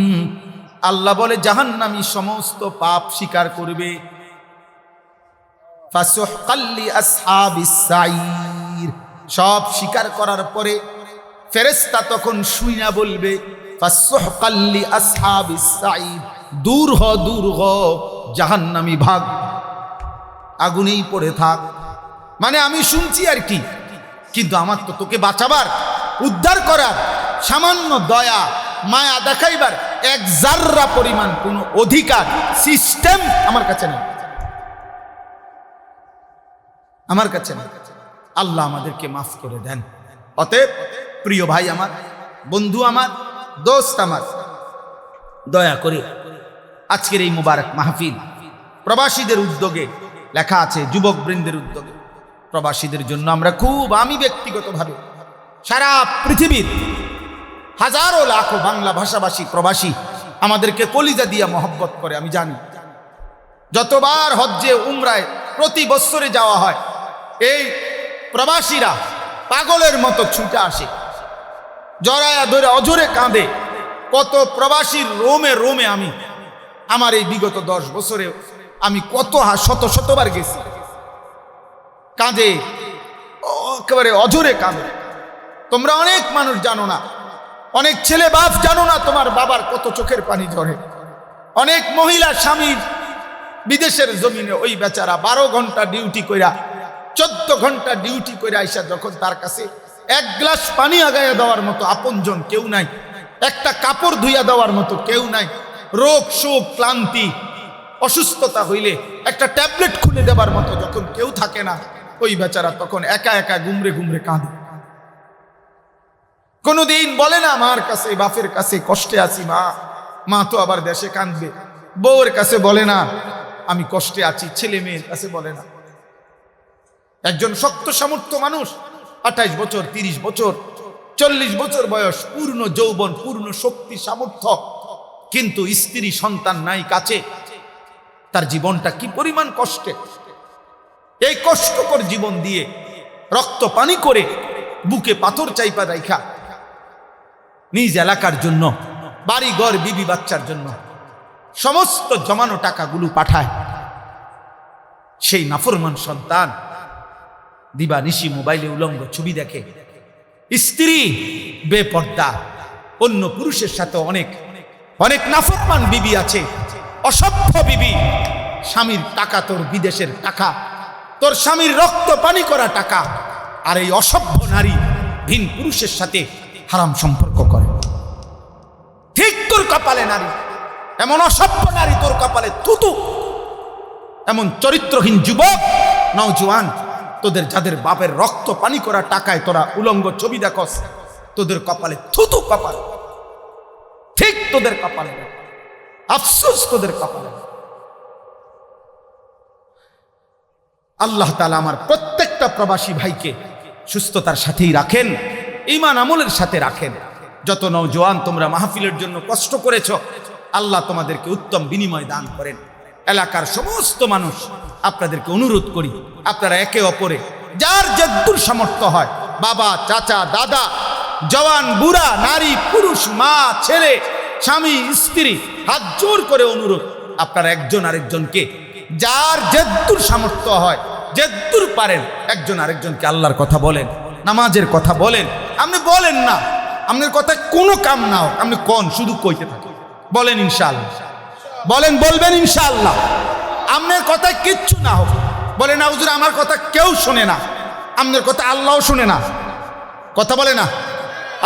S1: আল্লাহ বলে জাহান্নামী সমস্ত পাপ স্বীকার করবে। ফাসুহকাল লিআসহাবিস সাইর, সব স্বীকার করার পরে ফেরেশতা তখন শুইনা বলবে ফাসুহকাল লিআসহাবিস সাইর, দূর হ, দূর হ, জাহান্নামী ভাগ, আগুনেই পড়ে থাক। মানে আমি শুনছি আর কি, কিন্তু আমার তো তোকে বাঁচাবার, উদ্ধার করার, সামান্য দয়া মায়া দেখাইবার এক জাররা পরিমাণ কোনো অধিকার সিস্টেম আমার কাছে নেই, আমার কাছে নেই। আল্লাহ আমাদেরকে মাফ করে দেন। অতএব প্রিয় ভাই আমার, বন্ধু আমার, দোস্ত আমার, দয়া করে আজকের এই মুবারক মাহফিল প্রবাসীদের উদ্যোগে লেখা আছে, যুবক বৃন্দের উদ্যোগে, প্রবাসীদের জন্য আমরা খুব, আমি ব্যক্তিগতভাবে সারা পৃথিবীর হাজারো লাখো বাংলা ভাষাভাষী প্রবাসী আমাদেরকে কলিজা দিয়া মহব্বত করে, আমি জানি। যতবার হজ্জে উমরায় প্রতি বছরে যাওয়া হয়, এই প্রবাসীরা পাগলের মতো ছুটে আসে, জড়ায়া ধরে অঝরে কাঁদে। কত প্রবাসীর রোমে রোমে আমি আমার এই বিগত 10 বছরে আমি কত শত শতবার গেছি, কাঁদে, একেবারে অঝরে কাঁদে। তোমরা অনেক মানুষ জানো না, অনেক ছেলে বাপ জানো না তোমার বাবার কত চোখের পানি ঝরে। অনেক মহিলা স্বামীর বিদেশের জমিনে ওই বেচারা 12 ঘন্টা ডিউটি কইরা, 14 ঘন্টা ডিউটি কইরা আইসা যখন তার কাছে এক গ্লাস পানি আগাইয়া দেওয়ার মতো আপনজন কেউ নাই, একটা কাপড় ধুইয়া দেওয়ার মতো কেউ নাই, রোগ শোক ক্লান্তি অসুস্থতা হইলে একটা ট্যাবলেট খুলে দেবার মতো যখন কেউ থাকে না, ওই বেচারা তখন একা একা গুমরে গুমরে কাঁদে। কোনদিন বলে না মার কাছে, বাপের কাছে কষ্টে আছি, মা তো আবার দেশে কাঁদবে। বউয়ের কাছে বলে না আমি কষ্টে আছি, ছেলে মেয়ের কাছে বলে না। একজন শক্ত সামর্থ্য মানুষ, 28 বছর, 30 বছর, 40 বছর বয়স, পূর্ণ যৌবন, পূর্ণ শক্তি সামর্থ্য, কিন্তু স্ত্রী সন্তান নাই কাছে, তার জীবনটা কি পরিমাণ কষ্টে। এই কষ্টকর জীবন দিয়ে রক্ত পানি করে বুকে পাথর চাইপা রাইখা নিজ এলাকার জন্য, বাড়ি ঘর বিবি বাচ্চার জন্য সমস্ত জমানো টাকাগুলো পাঠায়, সেই নাফরমান সন্তান দিবা নিশি মোবাইলে উলঙ্গ ছবি দেখে, স্ত্রী বেপর্দা, অন্য পুরুষের সাথে অনেক অনেক নাফরমান বিবি আছে, অসভ্য বিবি। স্বামীর টাকা তোর বিদেশের টাকা, তোর স্বামীর রক্ত পানি করা টাকা, আর এই অসভ্য নারী ভিন পুরুষের সাথে হারাম সম্পর্ক করে। ঠিক তোর কপালে নারী, এমন অসভ্য নারী তোর কপালে থুতু। এমন চরিত্রহীন যুবক নওজোয়ান, তোদের যাদের বাপের রক্ত পানি করা টাকায় তোরা উলঙ্গ ছবি দেখস, তোদের কপালে থুতু কপাল, ঠিক তোদের কপালে। আফসোস তোদের কপালে। আল্লাহ তাআলা আমার প্রত্যেকটা প্রবাসী ভাইকে সুস্থতার সাথেই রাখেন, ঈমান আমলের সাথে রাখেন। যত নওজোয়ান তোমরা মাহফিলের জন্য কষ্ট করেছ, আল্লাহ তোমাদেরকে উত্তম বিনিময় দান করেন। এলাকার সমস্ত মানুষ আপনাদেরকে অনুরোধ করি, আপনারা একে অপরে যার যদ্দূর সামর্থ্য হয়, বাবা, চাচা, দাদা, জওয়ান, বুড়া, নারী, পুরুষ, মা, ছেলে, স্বামী, স্ত্রী, হাত জোর করে অনুরোধ, আপনারা একজন আরেকজনকে যার যদ্দূর সামর্থ্য হয়, যদ্দূর পারেন, একজন আরেকজনকে আল্লাহর কথা বলেন, নামাজের কথা বলেন। আপনি বলেন না, আপনার কথা কোনো কাম না হোক, আপনি কোন শুধু কইতে থাকেন, বলেন ইনশাআল্লাহ, বলেন, বলবেন ইনশাআল্লাহ। আপনার কথায় কিচ্ছু না হোক, বলে না হুজুর আমার কথা কেউ শোনে না, আপনার কথা আল্লাহও শুনে না, কথা বলে না।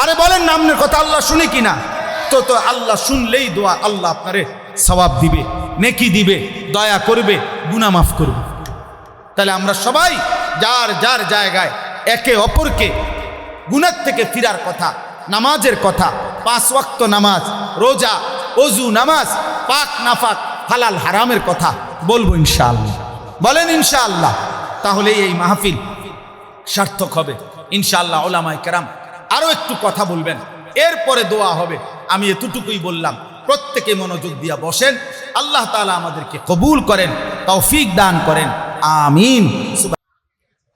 S1: আরে বলেন না, আপনার কথা আল্লাহ শুনে কি না? তো আল্লাহ শুনলেই দোয়া, আল্লাহ আপনারে সওয়াব দিবে, নেকি দিবে, দয়া করবে, গুনাহ মাফ করবে। তাহলে আমরা সবাই যার যার জায়গায় একে অপরকে গুনাহ থেকে ফিরার কথা, নামাজের কথা, 5 ওয়াক্ত নামাজ, রোজা, ওযু, নামাজ, পাক নাফাক, হালাল হারামের কথা বলবো ইনশাআল্লাহ, বলেন ইনশাআল্লাহ। তাহলে এই মাহফিল সার্থক হবে ইনশাআল্লাহ। উলামায়ে কেরাম আরো একটু কথা বলবেন, এরপরে দোয়া হবে। আমি এতটুকুই বললাম, প্রত্যেকে মনোযোগ দিয়া বসেন। আল্লাহ তাআলা আমাদেরকে কবুল করেন, তৌফিক দান করেন, আমিন।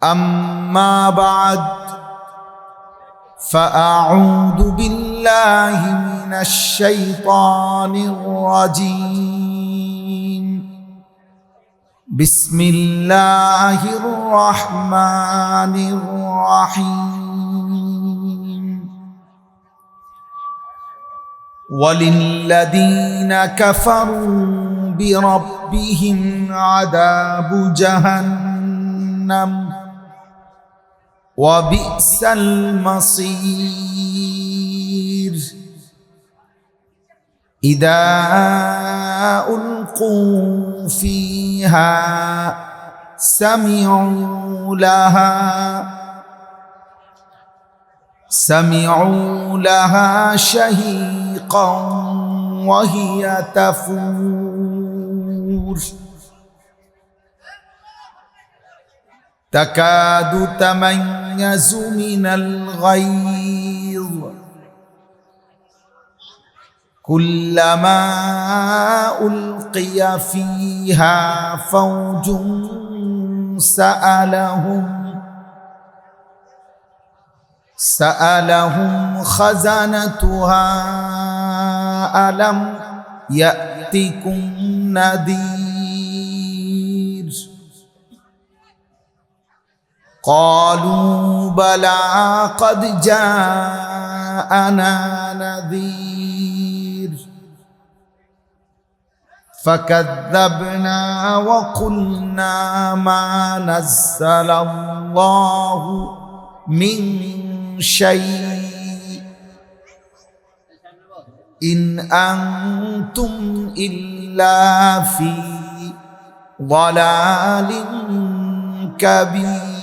S1: আম্মা বা'দ فأعوذ بالله من الشيطان الرجيم. بسم الله الرحمن الرحيم. وللذين كفروا بربهم عذاب جهنم وبئس المصير. إذا ألقوا فيها سمعوا لها شهيقا وهي تفور تكاد تميز من الغيظ كلما ألقي فيها فوج سألهم خزنتها ألم يأتكم نذير قالوا بلى قد جاءنا نذير فكذبنا وقلنا ما نزل الله من شيء إن أنتم إلا في ضلال كبير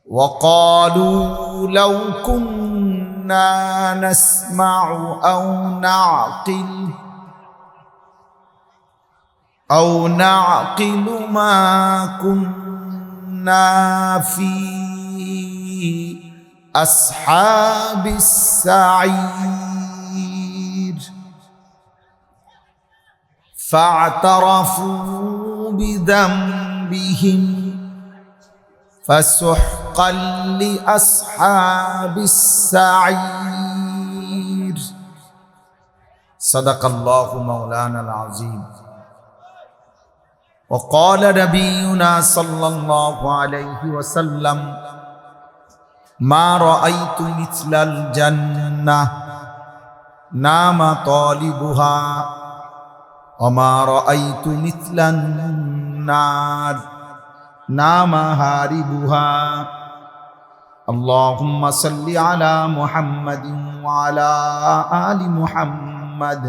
S1: وقالوا لو كنا نسمع أو نعقل ما كنا في أصحاب السعير فاعترفوا بذنبهم فسحقا لأصحاب السعير صدق الله مولانا العظيم. وقال نبينا صلى الله عليه وسلم ما رأيت مثل الجنة نام طالبها وما رأيت مثل النار نام هاربها. اللهم صل على محمد وعلى آل محمد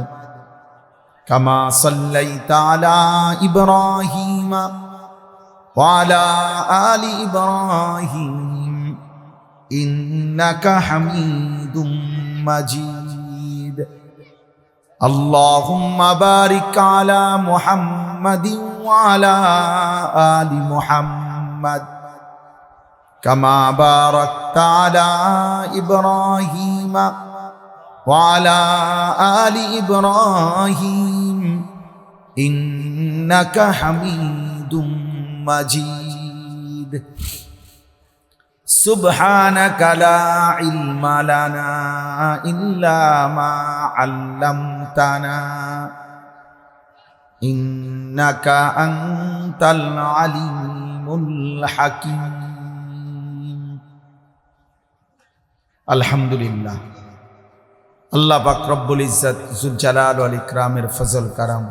S1: كما صليت على إبراهيم وعلى آل إبراهيم إنك حميد مجيد اللهم بارك على محمد وعلى آل محمد كما باركت على إبراهيم وعلى آل إبراهيم إنك حميد مجيد سبحانك لا علم لنا إلا ما علمتنا إنك أنت العليم الحكيم الحمد لله আল্লাহ পাক রব্বুল ইজ্জত যুল জালাল ওয়াল ইকরামের ফজল কারাম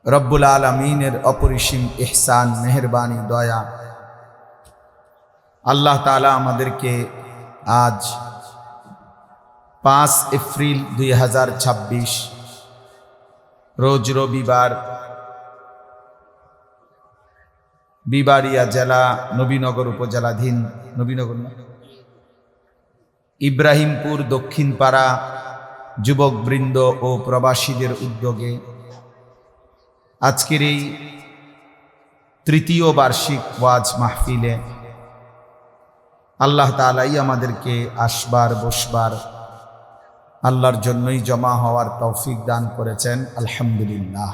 S1: রব্বুল আলামিনের অপরিসীম ইহসান মেহেরবানি দয়া আল্লাহ তাআলা আমাদেরকে আজ 5 এপ্রিল 2026 রোজ রবিবার বিবাড়িয়া জেলা নবীনগর উপজেলাধীন নবীনগর ইব্রাহিমপুর দক্ষিণপাড়া যুবকবৃন্দ ও প্রবাসীদের উদ্যোগে আজকের এই তৃতীয় বার্ষিক ওয়াজ মাহফিলে আল্লাহ তাআলাই আমাদেরকে আসবার বসবার আল্লাহর জন্যই জমা হওয়ার তৌফিক দান করেছেন আলহামদুলিল্লাহ।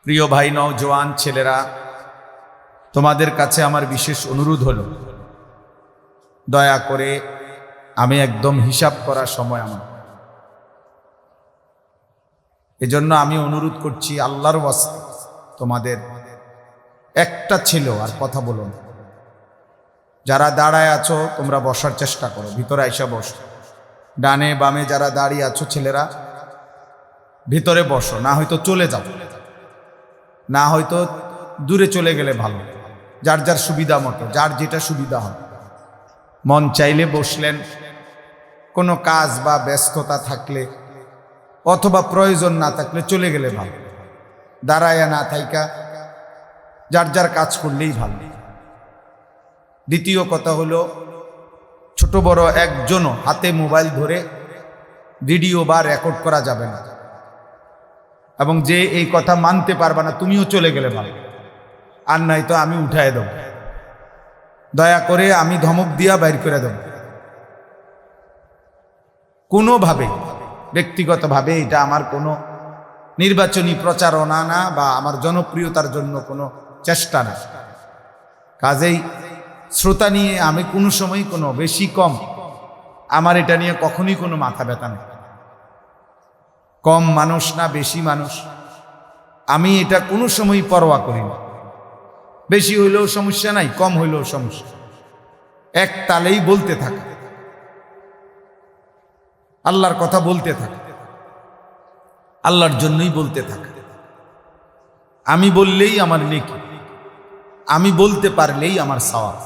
S1: প্রিয় ভাই নওজোয়ান ছেলেরা, তোমাদের কাছে আমার বিশেষ অনুরোধ হলো, দয়া করে আমি একদম হিসাব করার সময় আমার, এজন্য আমি অনুরোধ করছি আল্লাহর ওয়াস্তে তোমাদের একটা ছিল আর কথা বলো না। যারা দাঁড়ায় আছো তোমরা বসার চেষ্টা করো, ভিতরে আইসা বসো। ডানে বামে যারা দাঁড়িয়ে আছো ছেলেরা ভিতরে বসো, না হয়তো চলে যাও, না হয়তো দূরে চলে গেলে ভালো, যার যার সুবিধা মতো, যার যেটা সুবিধা হয়। মন চাইলে বসলেন, কোনো কাজ বা ব্যস্ততা থাকলে অথবা প্রয়োজন না থাকলে চলে গেলে ভালো, দাঁড়ায়া না থাইকা যার যার কাজ করলেই ভালো। দ্বিতীয় কথা হলো, ছোট বড় একজনও হাতে মোবাইল ধরে ভিডিও বা রেকর্ড করা যাবে না, এবং যে এই কথা মানতে পারবে না তুমিও চলে গেলে ভালো, আর নাই তো আমি উঠায় দেব, দয়া করে আমি ধমক দিয়া বাইর করে দেব। কোনোভাবে ব্যক্তিগতভাবে এটা আমার কোনো নির্বাচনী প্রচারণা না বা আমার জনপ্রিয়তার জন্য কোনো চেষ্টা না। কাজেই শ্রোতা নিয়ে আমি কোনো সময় কোনো বেশি কম, আমার এটা নিয়ে কখনই কোনো মাথা ব্যথা নেই। কম মানুষ না বেশি মানুষ, আমি এটা কোনো সময় পরোয়া করি না। বেশি হইলেও সমস্যা নাই, কম হইলেও সমস্যা, এক তালেই বলতে থাকা, আল্লাহর কথা বলতে থাকা, আল্লাহর জন্যই বলতে থাকা। আমি বললেই আমার নেকি, আমি বলতে পারলেই আমার সওয়াব।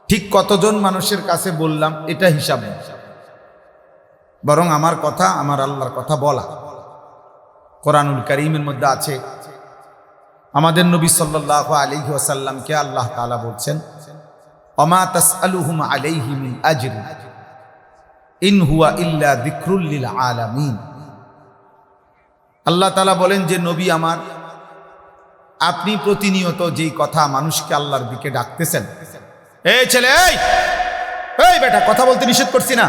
S1: ঠিক কতজন মানুষের কাছে বললাম এটা হিসাব নেই, বরং আমার কথা আমার আল্লাহর কথা বলা। কোরআনুল কারীমের মধ্যে আছে, আমাদের নবী সাল্লাল্লাহু আলাইহি ওয়াসাল্লামকে আল্লাহ তাআলা বলছেন, ওমা তাসআলুহুম আলাইহি মিন আজর ইন হুয়া ইল্লা যিকরুল লিল আলামিন। আল্লাহ তাআলা বলেন যে নবী আমার, আপনি প্রতিনিয়ত যেই কথা মানুষকে আল্লাহর দিকে ডাকতেছেন, এই ছেলে, এই বেটা, কথা বলতে নিষেধ করছি না,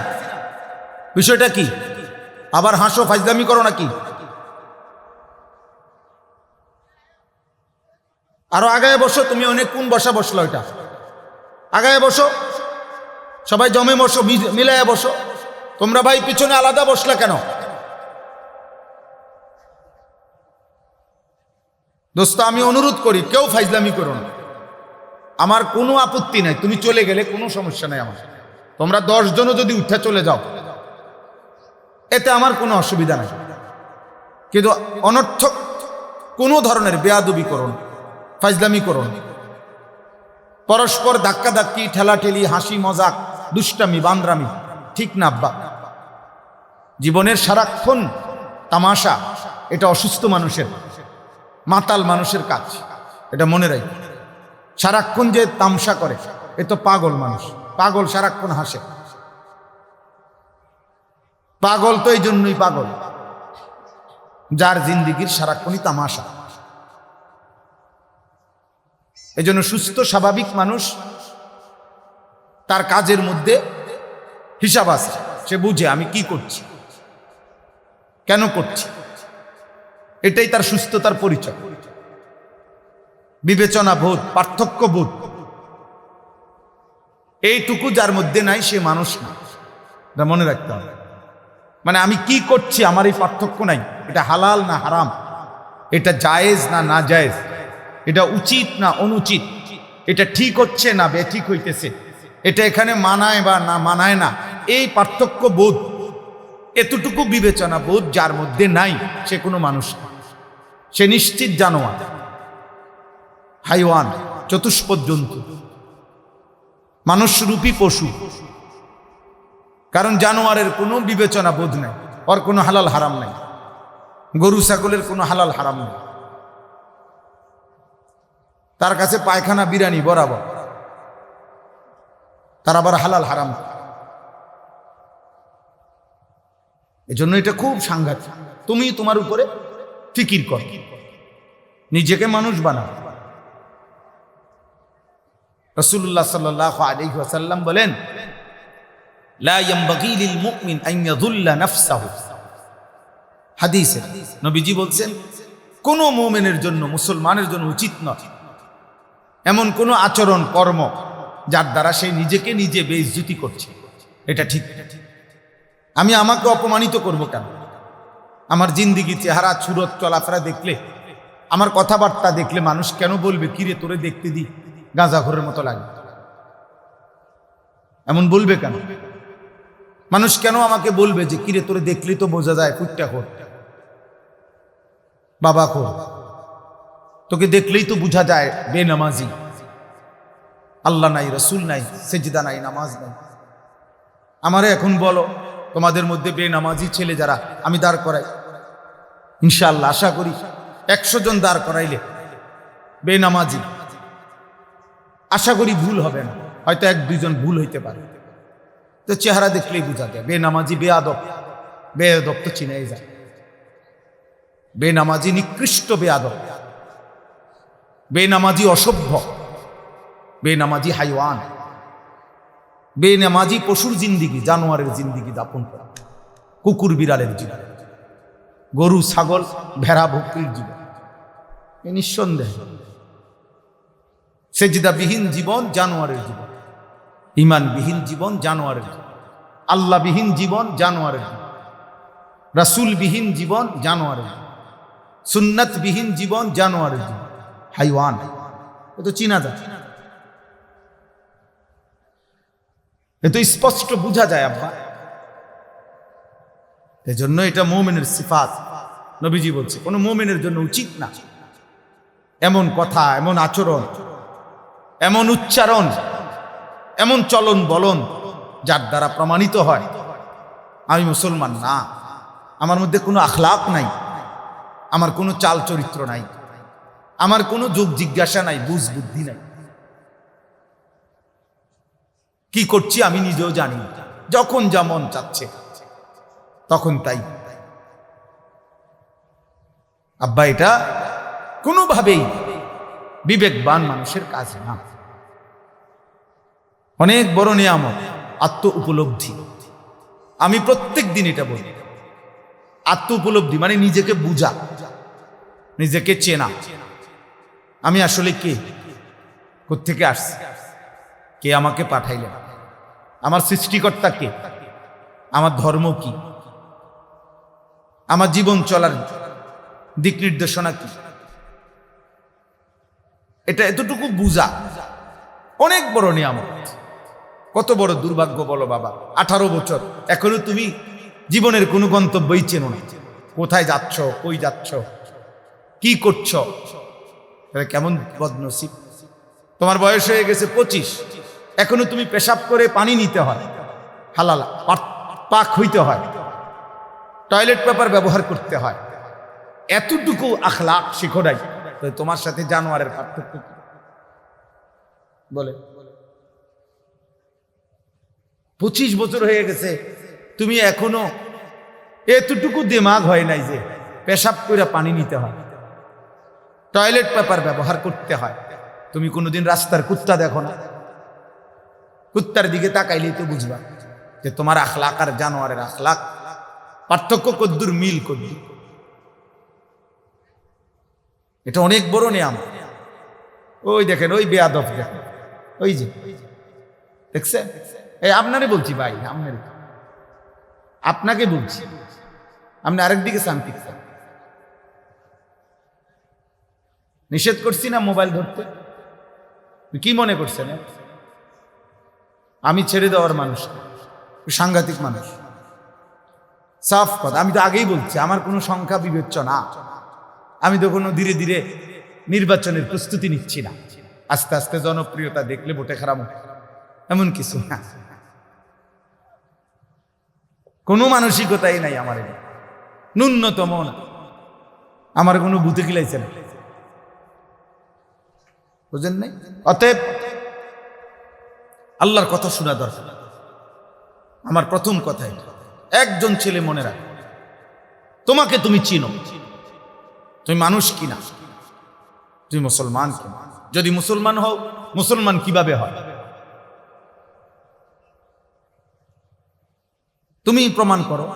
S1: বিষয়টা কি? আবার হাসো, ফাজলামি করো নাকি? আরো আগায় বসো, তুমি অনেক কোন বসা বসলো, এটা আগায় বসো, সবাই জমে বসো, মিলায় বসো। তোমরা ভাই পিছনে আলাদা বসলা কেন? দোস্ত, আমি অনুরোধ করি কেউ ফাজলামি করো না, আমার কোনো আপত্তি নাই, তুমি চলে গেলে কোনো সমস্যা নাই আমার। তোমরা 10 জনও যদি উঠে চলে যাও এতে আমার কোনো অসুবিধা নাই, কিন্তু অনর্থক কোনো ধরনের বেয়াদবি করো না, ফাজলামি করো না। পরস্পর ধাক্কাধাক্কি, ঠেলাঠেলি, হাসি মজাক, দুষ্টামি, বান্দ্রামি ঠিক না আব্বা। জীবনের সারাক্ষণ তামাশা, এটা অসুস্থ মানুষের, মাতাল মানুষের কাজ, এটা মনে রাখি। সারাক্ষণ যে তামসা করে এ তো পাগল মানুষ। পাগল সারাক্ষণ হাসে। পাগল তো এই জন্যই পাগল, যার জিন্দিগির সারাক্ষণই তামাশা। এই জন্য সুস্থ স্বাভাবিক মানুষ তার কাজের মধ্যে হিসাব আছে, সে বুঝে আমি কি করছি, কেন করছি, এটাই তার সুস্থতার পরিচয়। বিবেচনা বোধ, পার্থক্য বোধ, এইটুকু যার মধ্যে নাই সে মানুষ না, এটা মনে রাখতে হবে। মানে আমি কি করছি আমার এই পার্থক্য নাই, এটা হালাল না হারাম, এটা জায়েজ না না জায়েজ, এটা উচিত না অনুচিত, এটা ঠিক হচ্ছে না বেঠিক হইতেছে, এটা এখানে মানায় বা না মানায় না, এই পার্থক্য বোধ, এতটুকু বিবেচনা বোধ যার মধ্যে নাই সে কোনো মানুষ না, সে নিশ্চিত জানোয়ার, হাইওয়ান, চতুষ্পদ জন্তু, মানুষরূপী পশু। কারণ জানোয়ারের কোনো বিবেচনা বোধ নাই, ওর কোনো হালাল হারাম নাই, গরু ছাগলের কোনো হালাল হারাম নেই, তার কাছে পায়খানা বিরানি বরাবর, তার আবার হালাল হারাম। এজন্য এটা খুব সাংঘাতিক। তুমি তোমার উপরে ফিকির কর, নিজেকে মানুষ বানাও। রাসূলুল্লাহ সাল্লাল্লাহু আলাইহি ওয়াসাল্লাম বলেন, লা ইয়ানবাগি লিল মুমিন আন ইয়াযুল্লা নাফসাহু। হাদিসে নবীজি বলছেন, কোন মুমিনের জন্য, মুসলমানের জন্য উচিত নয় এমন কোন আচরণ কর্ম যার দ্বারা সে নিজেকে নিজে বেইজ্জতি করছে। এটা ঠিক। আমি আমাকে অপমানিত করব কেন? আমার জিন্দিগি, চেহারা, সুরত, চলাফেরা দেখলে, আমার কথাবার্তা দেখলে মানুষ কেন বলবে কিরে তোরে দেখতে দি গাঁজাখোরের মতো লাগে? এমন বলবে কেন? মানুষ কেন আমাকে বলবে যে কিরে তোরে দেখলেই তো বোঝা যায় ফুটটা খোর, বাবা খোর, তোকে দেখলেই তো বোঝা যায় বেনামাজি, আল্লাহ নাই, রসুল নাই, সেজদা নাই, নামাজ নাই। আমারে এখন বলো তোমাদের মধ্যে বেনামাজি ছেলে যারা আমি দাঁড় করাই, ইনশাআল্লাহ আশা করি 100 জন দাঁড় করাইলে বেনামাজি, আশা করি ভুল হবে না, হয়তো 1-2 জন ভুল হইতে পারে। তো চেহারা দেখলেই বোঝা যায় বেনামাজি, বেয়াদব। বেয়াদব তো চিনেই যায়, বেনামাজি নিকৃষ্ট বেয়াদব, বেনামাজি অসভ্য, বেনামাজি হাইওয়ান, বেনামাজি পশুর জিন্দিগি, জানোয়ারের জিন্দিগি যাপন করা, কুকুর বিড়ালের জীবন, গরু ছাগল ভেড়া বকরির জীবন, এ নিঃসন্দেহ সেজদাবিহীন জীবন জানোয়ারের জীবন, ঈমানবিহীন জীবন জানোয়ারের জীবন, আল্লাহবিহীন জীবন জানোয়ারের জীবন, রাসূলবিহীন জীবন জানোয়ারের জীবন, সুন্নাতবিহীন জীবন জানোয়ারের জীবন, হাইওয়ান। এ তো চিনা যায়, এ তো স্পষ্ট বোঝা যায় আব্বা। এজন্য এটা মুমিনের সিফাত। নবীজি বলছে কোন মুমিনের জন্য উচিত না এমন কথা, এমন আচরণ, এমন উচ্চারণ, এমন চলন বলন যার দ্বারা প্রমাণিত হয় আমি মুসলমান না, আমার মধ্যে কোনো আখলাক নাই, আমার কোনো চাল চরিত্র নাই, আমার কোনো যোগ জিজ্ঞাসা নাই, বুঝ বুদ্ধি নাই, কি করছি আমি নিজেও জানি না, যখন যা মন চাচ্ছে তখন তাই। আব্বা এটা কোনোভাবেই বিবেকবান মানুষের কাজ না। অনেক বড় নিয়ামত আত্ম উপলব্ধি। আমি প্রত্যেক দিন এটা বলি, আত্ম উপলব্ধি মানে নিজেকে বুঝা, নিজেকে চেনা। আমি আসলে কে, কোত্থেকে আসছি, কে আমাকে পাঠাইলেন, আমার সৃষ্টিকর্তা কে, আমার ধর্ম কি, আমার জীবন চলার দিক নির্দেশনা কি, এটা এতটুকু বুঝা অনেক বড় নিয়ামত। কত বড় দুর্ভাগ্য বলো বাবা, 18 বছর এখনো তুমি জীবনের কোনো গন্তব্যই চেনো না, কোথায় যাচ্ছ, কই যাচ্ছ, কি করছো, কেমন বদনসিব। তোমার বয়স হয়ে গেছে 25, এখনো তুমি পেশাব করে পানি নিতে হয়, হালাল পাক হইতে হয়, টয়লেট পেপার ব্যবহার করতে হয়, এতটুকু আখলাক শিখো নাই, তো তোমার সাথে জানোয়ারের পার্থক্য কি বলে? 25 বছর হয়ে গেছে, তুমি এখনো এতটুকু দিমাগ হয় নাই যে পেশাব করে পানি নিতে হয়, টয়লেট পেপার ব্যবহার করতে হয়। তুমি কোনোদিন রাস্তার কুত্তা দেখো না? কুত্তার দিকে তাকাইলেই তো বুঝবা যে তোমার আখলাক আর জানোয়ারের আখলাক পার্থক্য কদ্দুর, মিল কদ্দুর। এটা অনেক বড় নিয়ামত। ওই দেখেন, ওই বেয়াদব দেখেন, ওই যে দেখছেন? এই আপনারে বলছি ভাই, আপনাকে বলছি, আপনি আরেক দিকে শান্তি চান। নিষেধ করছি না মোবাইল ধরতে? কি মনে করছেন আমি ছেড়ে দেওয়ার মানুষ? সাংঘাতিক মানুষ, সাফ কথা। আমি তো আগেই বলছি, আমার কোনো সংখ্যা বিবেচনা, আমি তো কোনো ধীরে ধীরে নির্বাচনের প্রস্তুতি নিচ্ছি না। আস্তে আস্তে জনপ্রিয়তা দেখলে ভোটে খারাপ এমন কিছু না, কোনো মানসিকতাই নাই আমার, ন্যূনতম না। আমার কোনো বুথে খিলাইছে না, বুঝেন নাই? অতএব আল্লাহর কথা শোনা দরকার। আমার প্রথম কথা এটা, একজন ছেলে মনে রাখ, তোমাকে তুমি চিনো, তুমি মানুষ কিনা, তুমি মুসলমান কিনা। যদি মুসলমান হও, মুসলমান কিভাবে হয় তুমি প্রমাণ করো,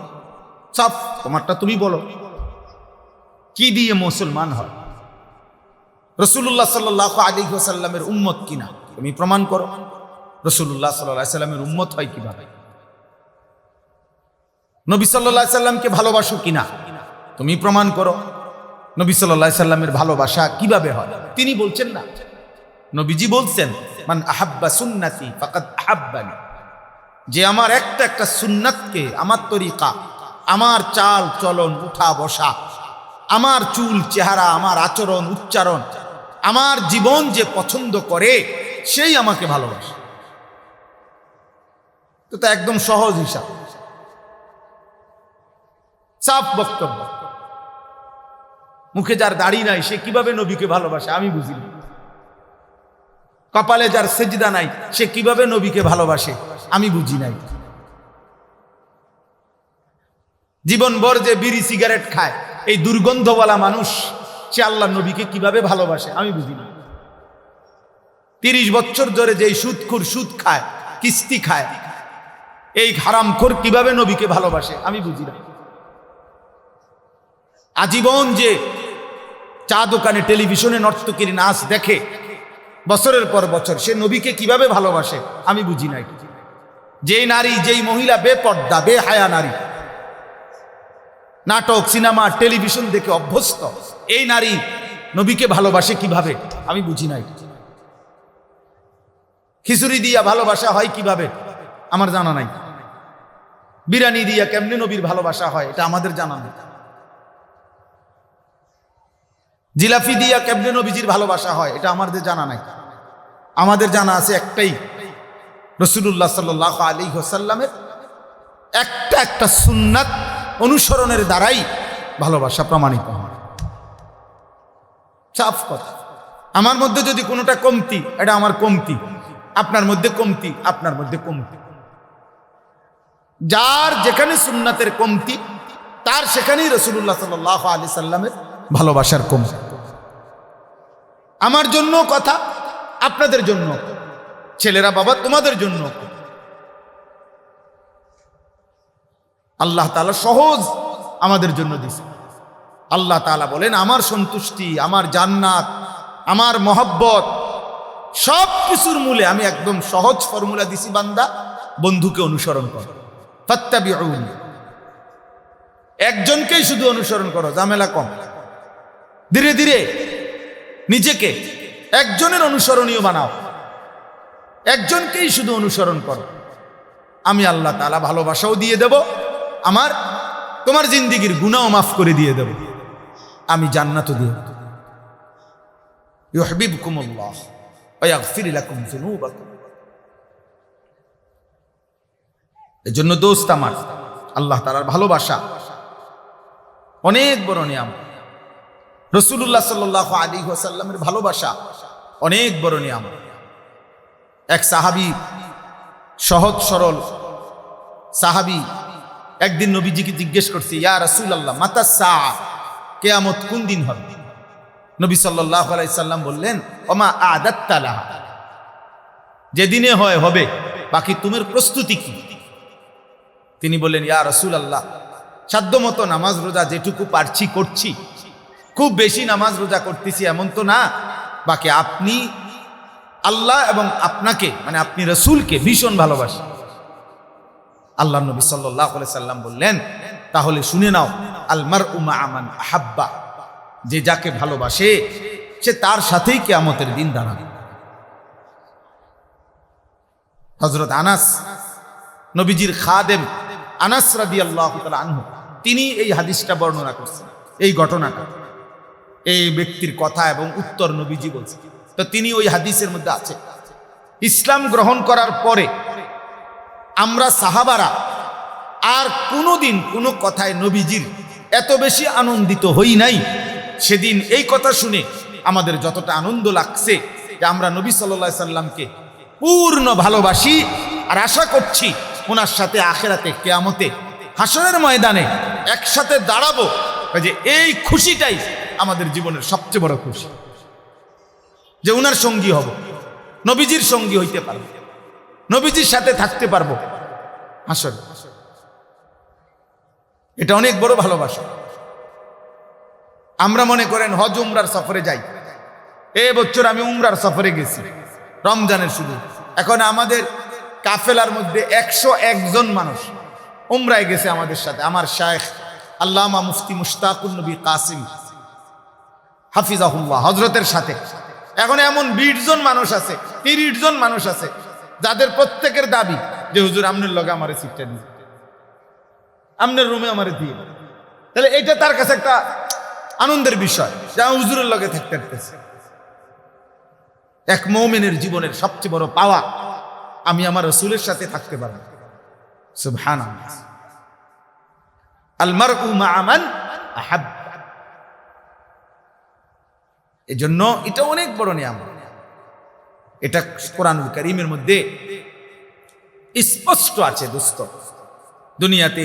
S1: সাফ তোমারটা তুমি বলো, কি দিয়ে মুসলমান হয়। রাসূলুল্লাহ সাল্লাল্লাহু আলাইহি ওয়াসাল্লামের উম্মত কিনা, তুমি প্রমাণ করো। রাসূলুল্লাহ সাল্লাল্লাহু আলাইহি ওয়াসাল্লামের উম্মত হয় কিভাবে? নবী সাল্লাল্লাহু আলাইহি ওয়াসাল্লামকে ভালোবাসো কিনা, তুমি প্রমাণ করো। নবী সাল্লাল্লাহু আলাইহি ওয়াসাল্লামের ভালোবাসা কিভাবে হয়? তিনি বলছেন না, নবীজি বলছেন, মান আহাব্বা সুন্নতি ফাকাদ আহাব্বানি, যে আমার একটা একটা সুন্নাতকে, আমার তরিকা, আমার চাল চলন, উঠা বসা, আমার চুল চেহারা, আমার আচরণ উচ্চারণ, আমার জীবন যে পছন্দ করে, সেই আমাকে ভালোবাসে। তো তা একদম সহজ হিসাব, সাফ বক্তব্য। মুখে যার দাড়ি নাই সে কিভাবে নবীকে ভালোবাসে আমি বুঝি না। কপালে যার সেজদা নাই সে কিভাবে নবীকে ভালোবাসে আমি বুঝি নাই। জীবনভর যে বিড়ি সিগারেট খায়, এই দুর্গন্ধওয়ালা মানুষ, সে আল্লাহ নবীকে কিভাবে ভালোবাসে আমি বুঝি না। 30 বছর ধরে যে সুদখোর, সুদ খায়, কিস্তি খায়, এই হারামখোর কিভাবে নবীকে ভালোবাসে আমি বুঝি না। আজীবন যে চা দোকানে, টেলিভিশনে নর্তকীর নাচ দেখে বছরের পর বছর, সে নবীকে কিভাবে ভালোবাসে আমি বুঝি নাই। যেই নারী, যেই মহিলা বেপর্দা, বেহায়া নারী, নাটক, সিনেমা, টেলিভিশন দেখে অভ্যস্ত, এই নারী নবীকে ভালোবাসে কিভাবে আমি বুঝি নাই। খিচুড়ি দিয়া ভালোবাসা হয় কিভাবে আমার জানা নাই। বিরিয়ানি দিয়া কেমনে নবীর ভালোবাসা হয় এটা আমাদের জানা নেই। জিলাপি দিয়া কেমনে নবীজির ভালোবাসা হয় এটা আমাদের জানা নাই। আমাদের জানা আছে একটাই, রাসূলুল্লাহ সাল্লাল্লাহু আলাইহি ওয়াসাল্লামের একটা একটা সুন্নাত অনুসরণের দ্বারাই ভালোবাসা প্রমাণিত হয়। সাফ কথা। আমার মধ্যে যদি কোনোটা কমতি, এটা আমার কমতি, আপনার মধ্যে কমতি, আপনার মধ্যে কমতি। যার যেখানে সুন্নাতের কমতি, তার সেখানেই রাসূলুল্লাহ সাল্লাল্লাহু আলাইহি সাল্লামের ভালোবাসার কমতি। আমার জন্য কথা, আপনাদের জন্য, ছেলেরা বাবা তোমাদের জন্য। আল্লাহ তাআলা সহজ আমাদের জন্য দিয়েছে। আল্লাহ তাআলা বলেন, আমার সন্তুষ্টি, আমার জান্নাত, আমার মহব্বত, সব কিছুর মূলে আমি একদম সহজ ফর্মুলা দিছি, বান্দা বন্ধুকে অনুসরণ করো, ফাত্তাবিউনি। একজনকেই শুধু অনুসরণ করো, ঝামেলা কম। ধীরে ধীরে নিজেকে একজনের অনুসরণীয় বানাও, একজনকেই শুধু অনুসরণ করো। আমি আল্লাহ তাআলা ভালোবাসাও দিয়ে দেব, আমার তোমার জিন্দেগীর গুনাহও মাফ করে দিয়ে দেব, আমি জান্নাতও দিয়ে দেব। ইউহিব্বুকুমুল্লাহ ওয়া ইয়াগফির লাকুম যুনুবাকুম। এজন্য দোস্ত আমার, আল্লাহ তাআলার ভালোবাসা অনেক বড় নিয়ামত। রাসূলুল্লাহ সাল্লাল্লাহু আলাইহি ওয়াসাল্লামের ভালোবাসা অনেক বড় নিয়ামত। এক সাহাবী সহজ সরল সাহাবী একদিন নবীজিকে জিজ্ঞেস করছে, ইয়া রাসূলুল্লাহ মাতা সাআ, কিয়ামত কোন দিন হবে? নবী সাল্লাল্লাহু আলাইহি সাল্লাম বললেন, ওমা আ'দাত্তা লাহা, যেদিনে হয় হবে, বাকি তোমার প্রস্তুতি কি? তিনি বললেন, ইয়া রাসূলুল্লাহ, সাধ্যমতো নামাজ রোজা যেটুকু পারছি করছি, খুব বেশি নামাজ রোজা করতেছি এমন তো না, বাকি আপনি আল্লাহ এবং আপনাকে মানে আপনি রাসূলকে ভীষণ ভালোবাসেন। আল্লাহ নবী সাল্লাল্লাহু আলাইহি সাল্লাম বললেন, তাহলে শুনে নাও, আল মারউ মা'a মান আহাব্বা, যে যাকে ভালোবাসে সে তার সাথেই কিয়ামতের দিন দাঁড়াবে। হযরত আনাস, নবীজির খাদেম আনাস রাদিয়াল্লাহু তাআলা আনহু, তিনি এই হাদিসটা বর্ণনা করছেন, এই ঘটনাটা, এই ব্যক্তির কথা এবং উত্তর নবীজি বলছেন। তো তিনি ওই হাদিসের মধ্যে আছে, ইসলাম গ্রহণ করার পরে আমরা সাহাবারা আর কোনোদিন কোনো কথায় নবীজির এত বেশি আনন্দিত হই নাই। সেদিন এই কথা শুনে আমাদের যতটা আনন্দ লাগছে যে আমরা নবী সাল্লাল্লাহু আলাইহি সাল্লামকে পূর্ণ ভালোবাসি আর আশা করছি ওনার সাথে আখিরাতে কিয়ামতে হাসরের ময়দানে একসাথে দাঁড়াবো, যে এই খুশিটাই আমাদের জীবনের সবচেয়ে বড় খুশি, যে উনার সঙ্গী হব, নবীজির সঙ্গী হইতে পারবো, নবীজির সাথে থাকতে পারবো হাসরে। এটা অনেক বড় ভালোবাসা। আমরা মনে করেন হজ উমরার সফরে যাই, এই বছর আমি উমরার সফরে গেছি রমজানের শুরু, এখন আমাদের কাফেলার মধ্যে 101 জন মানুষ উমরায় গেছে আমাদের সাথে, আমার শায়েখ আল্লামা মুফতি মুশতাকুন নবী কাসিম হাফিজাহুল্লাহ হযরতের সাথে। এখন এমন 20 জন মানুষ আছে, 30 জন মানুষ আছে যাদের প্রত্যেকের দাবি যে হুজুর আমনের লগে আমারে সিটটা দিন, আমনের রুমে আমারে দিয়ে। তাহলে এটা তার কাছে একটা আনন্দের বিষয় যে হুজুরের লগে থাকতে পারতেছে। এক মুমিনের জীবনের সবচেয়ে বড় পাওয়া, আমি আমার রাসূলের সাথে থাকতে পারবো। সুবহানাল্লাহ। আল মারউ মা'a মান আহাব্বা, এজন্য এটা অনেক বড় নিয়ামত। এটা কোরআনুল কারীমের মধ্যে স্পষ্ট আছে দোস্ত। দুনিয়াতে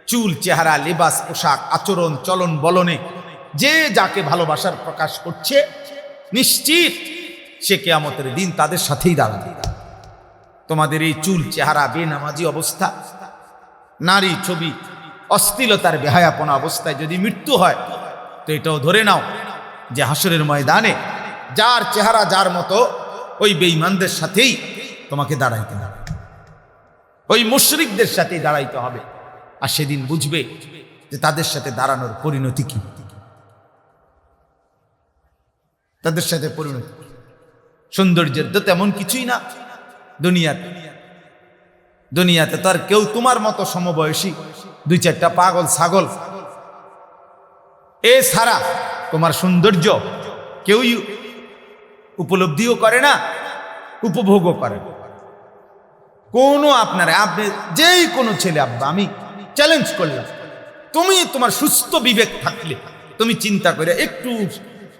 S1: চুল, চেহারা, লিবাস, পোশাক, আচরণ, চলন বলনে যে যাকে ভালোবাসার প্রকাশ করছে, নিশ্চিত সে কিয়ামতের দিন তাদের সাথেই দাঁড়াবে। তোমাদের এই চুল, চেহারা, বেনামাজি অবস্থা, নারী ছবি, অশ্লীলতার বেহায়াপনা অবস্থায় যদি মৃত্যু হয়, তো এটাও ধরে নাও যে হাসরের ময়দানে যার চেহারা যার মতো ওই বেঈমানদের সাথেই তোমাকে দাঁড়াইতে হবে, ওই মুশরিকদের সাথেই দাঁড়াইতে হবে। আর সেদিন বুঝবে যে তাদের সাথে দাঁড়ানোর পরিণতি কি, তাদের সাথে পরিণতি। সৌন্দর্যের তো তেমন কিছুই না দুনিয়াতে। দুনিয়াতে তো আর কেউ তোমার মতো সমবয়সী 2-4টা পাগল ছাগল এ ছাড়া তোমার সৌন্দর্য কেউই উপলব্ধিও করে না, উপভোগও করে না। কোনো আপনি যেই কোনো ছেলে, আব্বা আমি চ্যালেঞ্জ করলাম, তুমি তোমার সুস্থ বিবেক থাকলে তুমি চিন্তা করে একটু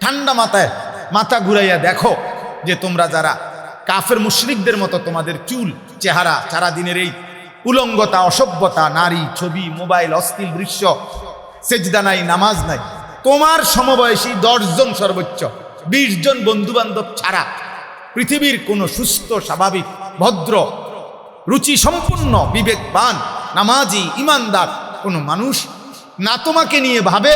S1: ঠান্ডা মাথায় মাথা ঘুরাইয়া দেখো যে তোমরা যারা কাফের মুশরিকদের মতো তোমাদের চুল, চেহারা, সারাদিনের এই উলঙ্গতা, অসভ্যতা, নারী ছবি, মোবাইল, অশ্লীল দৃশ্য, সেজদা নাই, নামাজ নাই, তোমার সমবয়সী 10 জন সর্বোচ্চ 20 জন বন্ধু বান্ধব ছাড়া পৃথিবীর কোনো সুস্থ, স্বাভাবিক, ভদ্র, রুচি সম্পন্ন, বিবেকবান, নামাজি, ইমানদার কোনো মানুষ না তোমাকে নিয়ে ভাবে,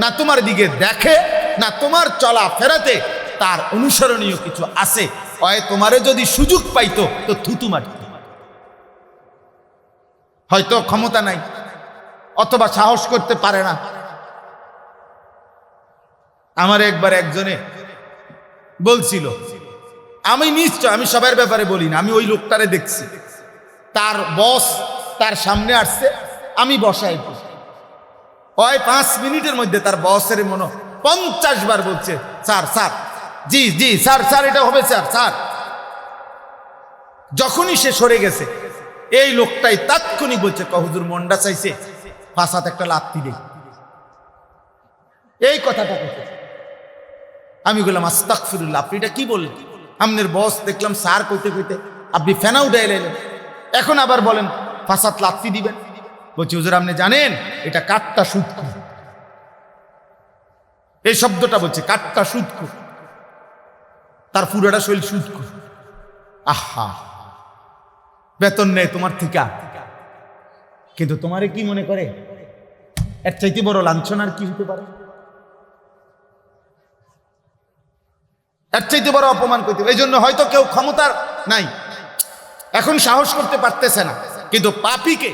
S1: না তোমার দিকে দেখে, না তোমার চলা ফেরাতে তার অনুসরণীয় কিছু আছে। হয় তোমারে যদি সুযোগ পাইতো তো থুতু মারত, হয়তো ক্ষমতা নাই অথবা সাহস করতে পারে না। আমার একবার একজনে বলছিল, আমি নিশ্চয়, আমি সবার ব্যাপারে বলি না, আমি ওই লোকটারে দেখছি, তার বস তার সামনে আসছে, আমি বসাই, ওই 5 মিনিটের মধ্যে তার বসের মনে 50 বার বলছে, স্যার স্যার, জি জি স্যার স্যার, এটা হবে স্যার স্যার। যখনই সে সরে গেছে, এই লোকটাই তাৎক্ষণিক বলছে, হুজুর মন্ডা চাইছে, 5 হাত একটা লাথি দেই, এই কথাটা কথা। আমি বললাম, আস্তাগফিরুল্লাহ, আপনি এটা কি বললেন? আপনার বস দেখলাম স্যার কইতে কইতে আপনি ফেনা উঠে এলেন, এখন আবার বলেন ফাসাদ লাত্তি দিবেন। বলছি হুজুর আপনি জানেন এটা কাট্টা সুদখোর, এই শব্দটা বলছে কাট্টা সুদখোর, তার পুরোটা শরীর সুদখোর। আহা, বেতন নেই তোমার থেকে, কিন্তু তোমারে কি মনে করে এর চাইতে বড় লাঞ্ছনা আর কি হতে পারে? এর চাইতে বড় অপমান করতে। এই জন্য হয়তো কেউ ক্ষমতার নাই, এখন সাহস করতে পারতেছে না, কিন্তু পাপীকে